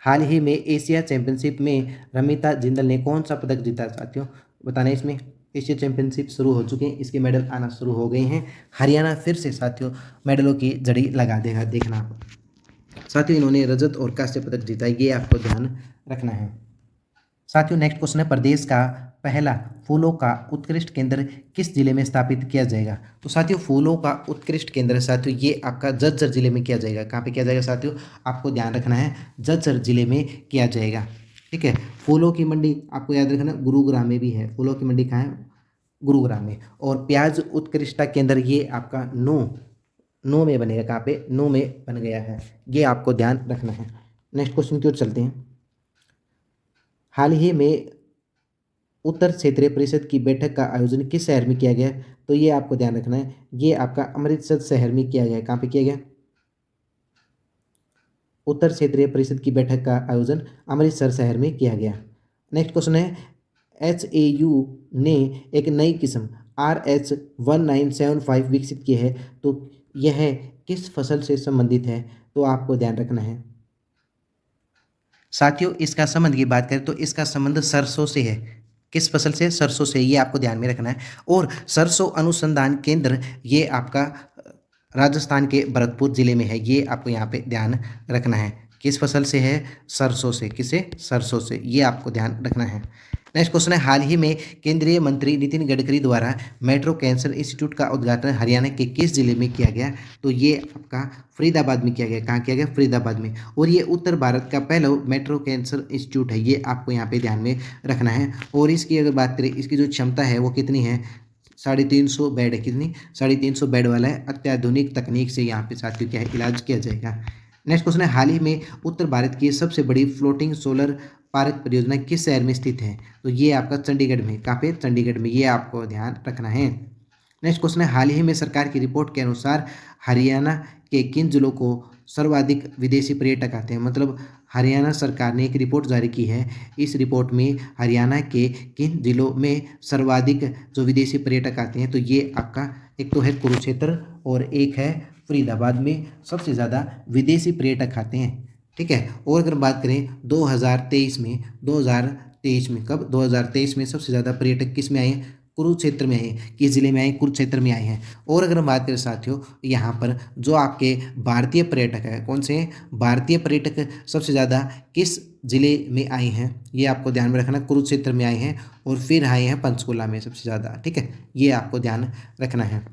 हाल ही में एशिया चैंपियनशिप में रमिता जिंदल ने कौन सा पदक जीता साथियों, बताना है इसमें। एशिया चैंपियनशिप शुरू हो चुके हैं, इसके मेडल आना शुरू हो गए हैं। हरियाणा फिर से साथियों मेडलों की जड़ी लगा देगा, देखना आप। साथियों इन्होंने रजत और कांस्य पदक जीता है, ये आपको ध्यान रखना है। साथियों नेक्स्ट क्वेश्चन है, प्रदेश का पहला फूलों का उत्कृष्ट केंद्र किस जिले में स्थापित किया जाएगा। तो साथियों फूलों का उत्कृष्ट केंद्र साथियों ये आपका झज्जर जिले में किया जाएगा। कहाँ पे किया जाएगा साथियों, आपको ध्यान रखना है, झज्जर जिले में किया जाएगा। ठीक है, फूलों की मंडी आपको याद रखना गुरुग्राम में भी है, फूलों की मंडी कहाँ है, गुरुग्राम में। और प्याज उत्कृष्टता केंद्र ये आपका नो में बनेगा, कहाँ पे, नो में बन गया है, ये आपको ध्यान रखना है। नेक्स्ट क्वेश्चन की ओर चलते हैं। हाल ही में उत्तर क्षेत्रीय परिषद की बैठक का आयोजन किस शहर में किया गया, तो ये आपको ध्यान रखना है, ये आपका अमृतसर शहर में किया गया है। कहाँ पे किया गया, उत्तर क्षेत्रीय परिषद की बैठक का आयोजन अमृतसर शहर में किया गया। नेक्स्ट क्वेश्चन है, HAU ने एक नई किस्म RH1975 विकसित की है, तो यह किस फसल से संबंधित है, तो आपको ध्यान रखना है। साथियों इसका संबंध की बात करें तो इसका संबंध सरसों से है। किस फसल से, सरसों से, ये आपको ध्यान में रखना है। और सरसों अनुसंधान केंद्र ये आपका राजस्थान के भरतपुर जिले में है, ये आपको यहाँ पे ध्यान रखना है। किस फसल से है, सरसों से, किसे, सरसों से, ये आपको ध्यान रखना है। नेक्स्ट क्वेश्चन है, हाल ही में केंद्रीय मंत्री नितिन गडकरी द्वारा मेट्रो कैंसर इंस्टीट्यूट का उद्घाटन हरियाणा के किस जिले में किया गया, तो ये आपका फरीदाबाद में किया गया। कहाँ किया गया, फरीदाबाद में। और ये उत्तर भारत का पहला मेट्रो कैंसर इंस्टीट्यूट है, ये आपको यहाँ पे ध्यान में रखना है। और इसकी अगर बात करें, इसकी जो क्षमता है वो कितनी है, 350 बेड है, कितनी, 350 बेड वाला है। अत्याधुनिक तकनीक से यहाँ पे साथियों क्या है, इलाज किया जाएगा। नेक्स्ट क्वेश्चन है, हाल ही में उत्तर भारत की सबसे बड़ी फ्लोटिंग सोलर पार्क परियोजना किस शहर में स्थित है, तो ये आपका चंडीगढ़ में। कहाँ पे, चंडीगढ़ में, ये आपको ध्यान रखना है। नेक्स्ट क्वेश्चन है, हाल ही में सरकार की रिपोर्ट के अनुसार हरियाणा के किन जिलों को सर्वाधिक विदेशी पर्यटक आते हैं, मतलब हरियाणा सरकार ने एक रिपोर्ट जारी की है, इस रिपोर्ट में हरियाणा के किन जिलों में सर्वाधिक जो विदेशी पर्यटक आते हैं, तो ये आपका एक तो है कुरुक्षेत्र और एक है फरीदाबाद में सबसे ज़्यादा विदेशी पर्यटक आते हैं। ठीक है, और अगर बात करें 2023 में, 2023 में कब, 2023 में सबसे ज़्यादा पर्यटक किस में आए हैं, कुरुक्षेत्र में आए हैं। किस जिले में आए, कुरुक्षेत्र में आए हैं। और अगर हम बात करें साथियों, यहाँ पर जो आपके भारतीय पर्यटक है, कौन से हैं, भारतीय पर्यटक सबसे ज़्यादा किस जिले में आए हैं, ये आपको ध्यान में रखना, कुरुक्षेत्र में आए हैं। और फिर आए हैं पंचकुला में सबसे ज़्यादा। ठीक है, ये आपको ध्यान रखना है।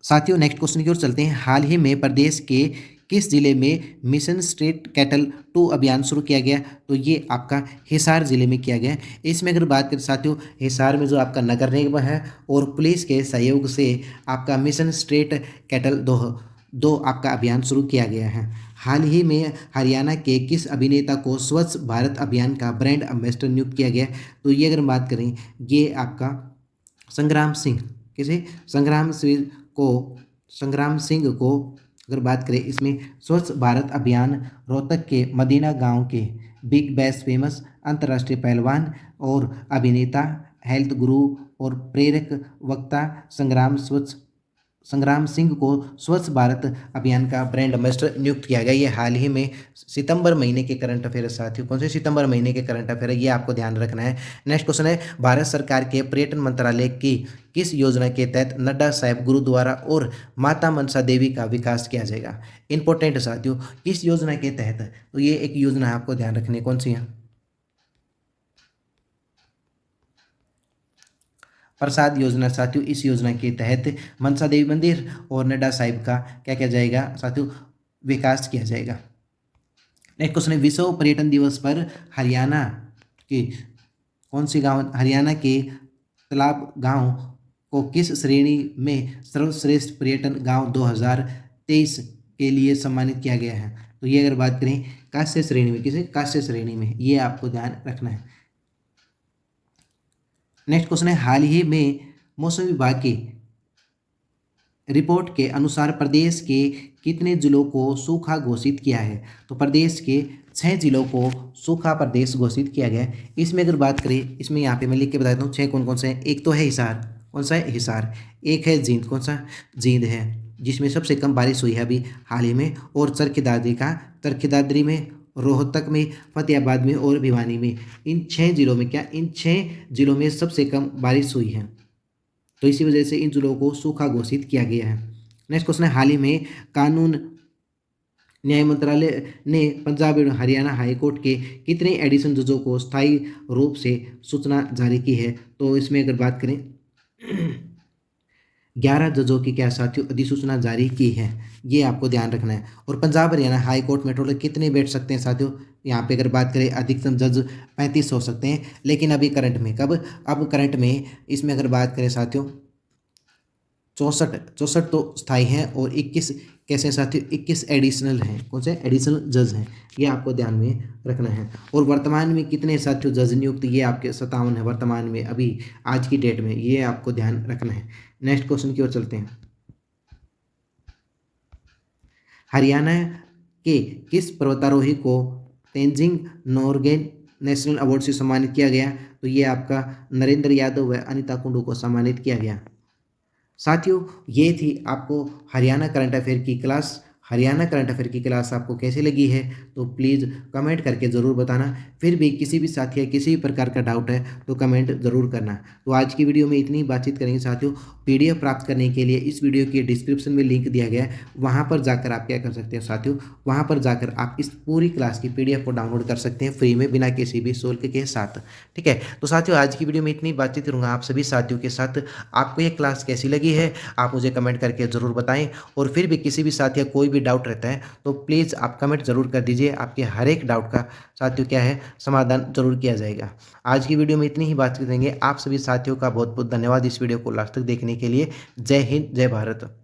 साथियों नेक्स्ट क्वेश्चन की ओर चलते हैं, हाल ही में प्रदेश के किस जिले में मिशन स्ट्रीट कैटल 2 अभियान शुरू किया गया, तो ये आपका हिसार जिले में किया गया। इसमें अगर बात करें साथियों, हिसार में जो आपका नगर निगम है और पुलिस के सहयोग से आपका मिशन स्ट्रीट कैटल दो आपका अभियान शुरू किया गया है। हाल ही में हरियाणा के किस अभिनेता को स्वच्छ भारत अभियान का ब्रांड एम्बेसडर नियुक्त किया गया, तो ये अगर बात करें, ये आपका संग्राम सिंह, किसे, को संग्राम सिंह को अगर बात करें, इसमें स्वच्छ भारत अभियान रोहतक के मदीना गांव के बिग बैश फेमस अंतर्राष्ट्रीय पहलवान और अभिनेता, हेल्थ गुरु और प्रेरक वक्ता संग्राम सिंह को स्वच्छ भारत अभियान का ब्रांड एम्बेसडर नियुक्त किया गया। ये हाल ही में सितंबर महीने के करंट अफेयर साथियों, कौन से, सितंबर महीने के करंट अफेयर है, ये आपको ध्यान रखना है। नेक्स्ट क्वेश्चन है, भारत सरकार के पर्यटन मंत्रालय की किस योजना के तहत नड्डा साहिब गुरुद्वारा और माता मनसा देवी का विकास किया जाएगा। इंपॉर्टेंट साथियों, किस योजना के तहत, तो ये एक योजना है, आपको ध्यान रखनी है, कौन सी है, प्रसाद योजना साथियों। इस योजना के तहत मनसा देवी मंदिर और नड्डा साहिब का क्या किया जाएगा साथियों, विकास किया जाएगा। नेक्स्ट क्वेश्चन है, विश्व पर्यटन दिवस पर हरियाणा के कौन से गांव, हरियाणा के तालाब गांव को किस श्रेणी में सर्वश्रेष्ठ पर्यटन गांव 2023 के लिए सम्मानित किया गया है? तो ये अगर बात करें कांस्य श्रेणी में, किसी कांस्य श्रेणी में, ये आपको ध्यान रखना है। नेक्स्ट क्वेश्चन है, हाल ही में मौसम विभाग की रिपोर्ट के अनुसार प्रदेश के कितने जिलों को सूखा घोषित किया है? तो प्रदेश के 6 जिलों को सूखा प्रदेश घोषित किया गया है। इसमें अगर बात करें, इसमें यहाँ पे मैं लिख के बता देता हूँ 6 कौन कौन से हैं। एक तो है हिसार, कौन सा है? हिसार। एक है जींद, कौन सा? जींद है, जिसमें सबसे कम बारिश हुई है अभी हाल ही में। और चरखी दादरी में, रोहतक में, फतेहाबाद में और भिवानी में। इन 6 जिलों में क्या, इन 6 जिलों में सबसे कम बारिश हुई है, तो इसी वजह से इन जिलों को सूखा घोषित किया गया है। नेक्स्ट क्वेश्चन है, हाल ही में कानून न्याय मंत्रालय ने पंजाब एवं हरियाणा हाई कोर्ट के कितने एडिशन जजों को स्थायी रूप से सूचना जारी की है? तो इसमें अगर बात करें 11 जजों की क्या साथियों अधिसूचना जारी की है, ये आपको ध्यान रखना है। और पंजाब हरियाणा हाई कोर्ट में टोटल कितने बैठ सकते हैं साथियों? यहाँ पे अगर बात करें अधिकतम जज 35 हो सकते हैं, लेकिन अभी करंट में कब, अब करंट में इसमें अगर बात करें साथियों 64 तो स्थायी हैं और 21 कैसे हैं साथियों? 21 एडिशनल हैं। कौन से? एडिशनल जज हैं, ये आपको ध्यान में रखना है। और वर्तमान में कितने साथियों जज नियुक्त? ये आपके 57 है वर्तमान में, अभी आज की डेट में, ये आपको ध्यान रखना है। नेक्स्ट क्वेश्चन की ओर चलते हैं। हरियाणा के किस पर्वतारोही को तेंजिंग नोरगे नेशनल अवार्ड से सम्मानित किया गया? तो ये आपका नरेंद्र यादव व अनिता कुंडू को सम्मानित किया गया। साथियों, ये थी आपको हरियाणा करंट अफेयर की क्लास। हरियाणा करंट अफेयर की क्लास आपको कैसी लगी है तो प्लीज़ कमेंट करके ज़रूर बताना। फिर भी किसी भी साथी या किसी भी प्रकार का डाउट है तो कमेंट ज़रूर करना। तो आज की वीडियो में इतनी बातचीत करेंगे साथियों। पीडीएफ प्राप्त करने के लिए इस वीडियो के डिस्क्रिप्शन में लिंक दिया गया है, वहाँ पर जाकर आप क्या कर सकते हैं साथियों, वहाँ पर जाकर आप इस पूरी क्लास की पीडीएफ को डाउनलोड कर सकते हैं फ्री में, बिना किसी भी शुल्क के साथ। ठीक है, तो साथियों आज की वीडियो में इतनी बातचीत करूँगा आप सभी साथियों के साथ। आपको ये क्लास कैसी लगी है आप मुझे कमेंट करके ज़रूर बताएं। और फिर भी किसी भी साथी या कोई भी डाउट रहता है तो प्लीज़ आप कमेंट ज़रूर कर दीजिए। आपके हर एक डाउट का साथियों क्या है, समाधान ज़रूर किया जाएगा। आज की वीडियो में इतनी ही बात करेंगे। आप सभी साथियों का बहुत बहुत धन्यवाद इस वीडियो को लास्ट तक देखने के लिए। जय हिंद, जय भारत।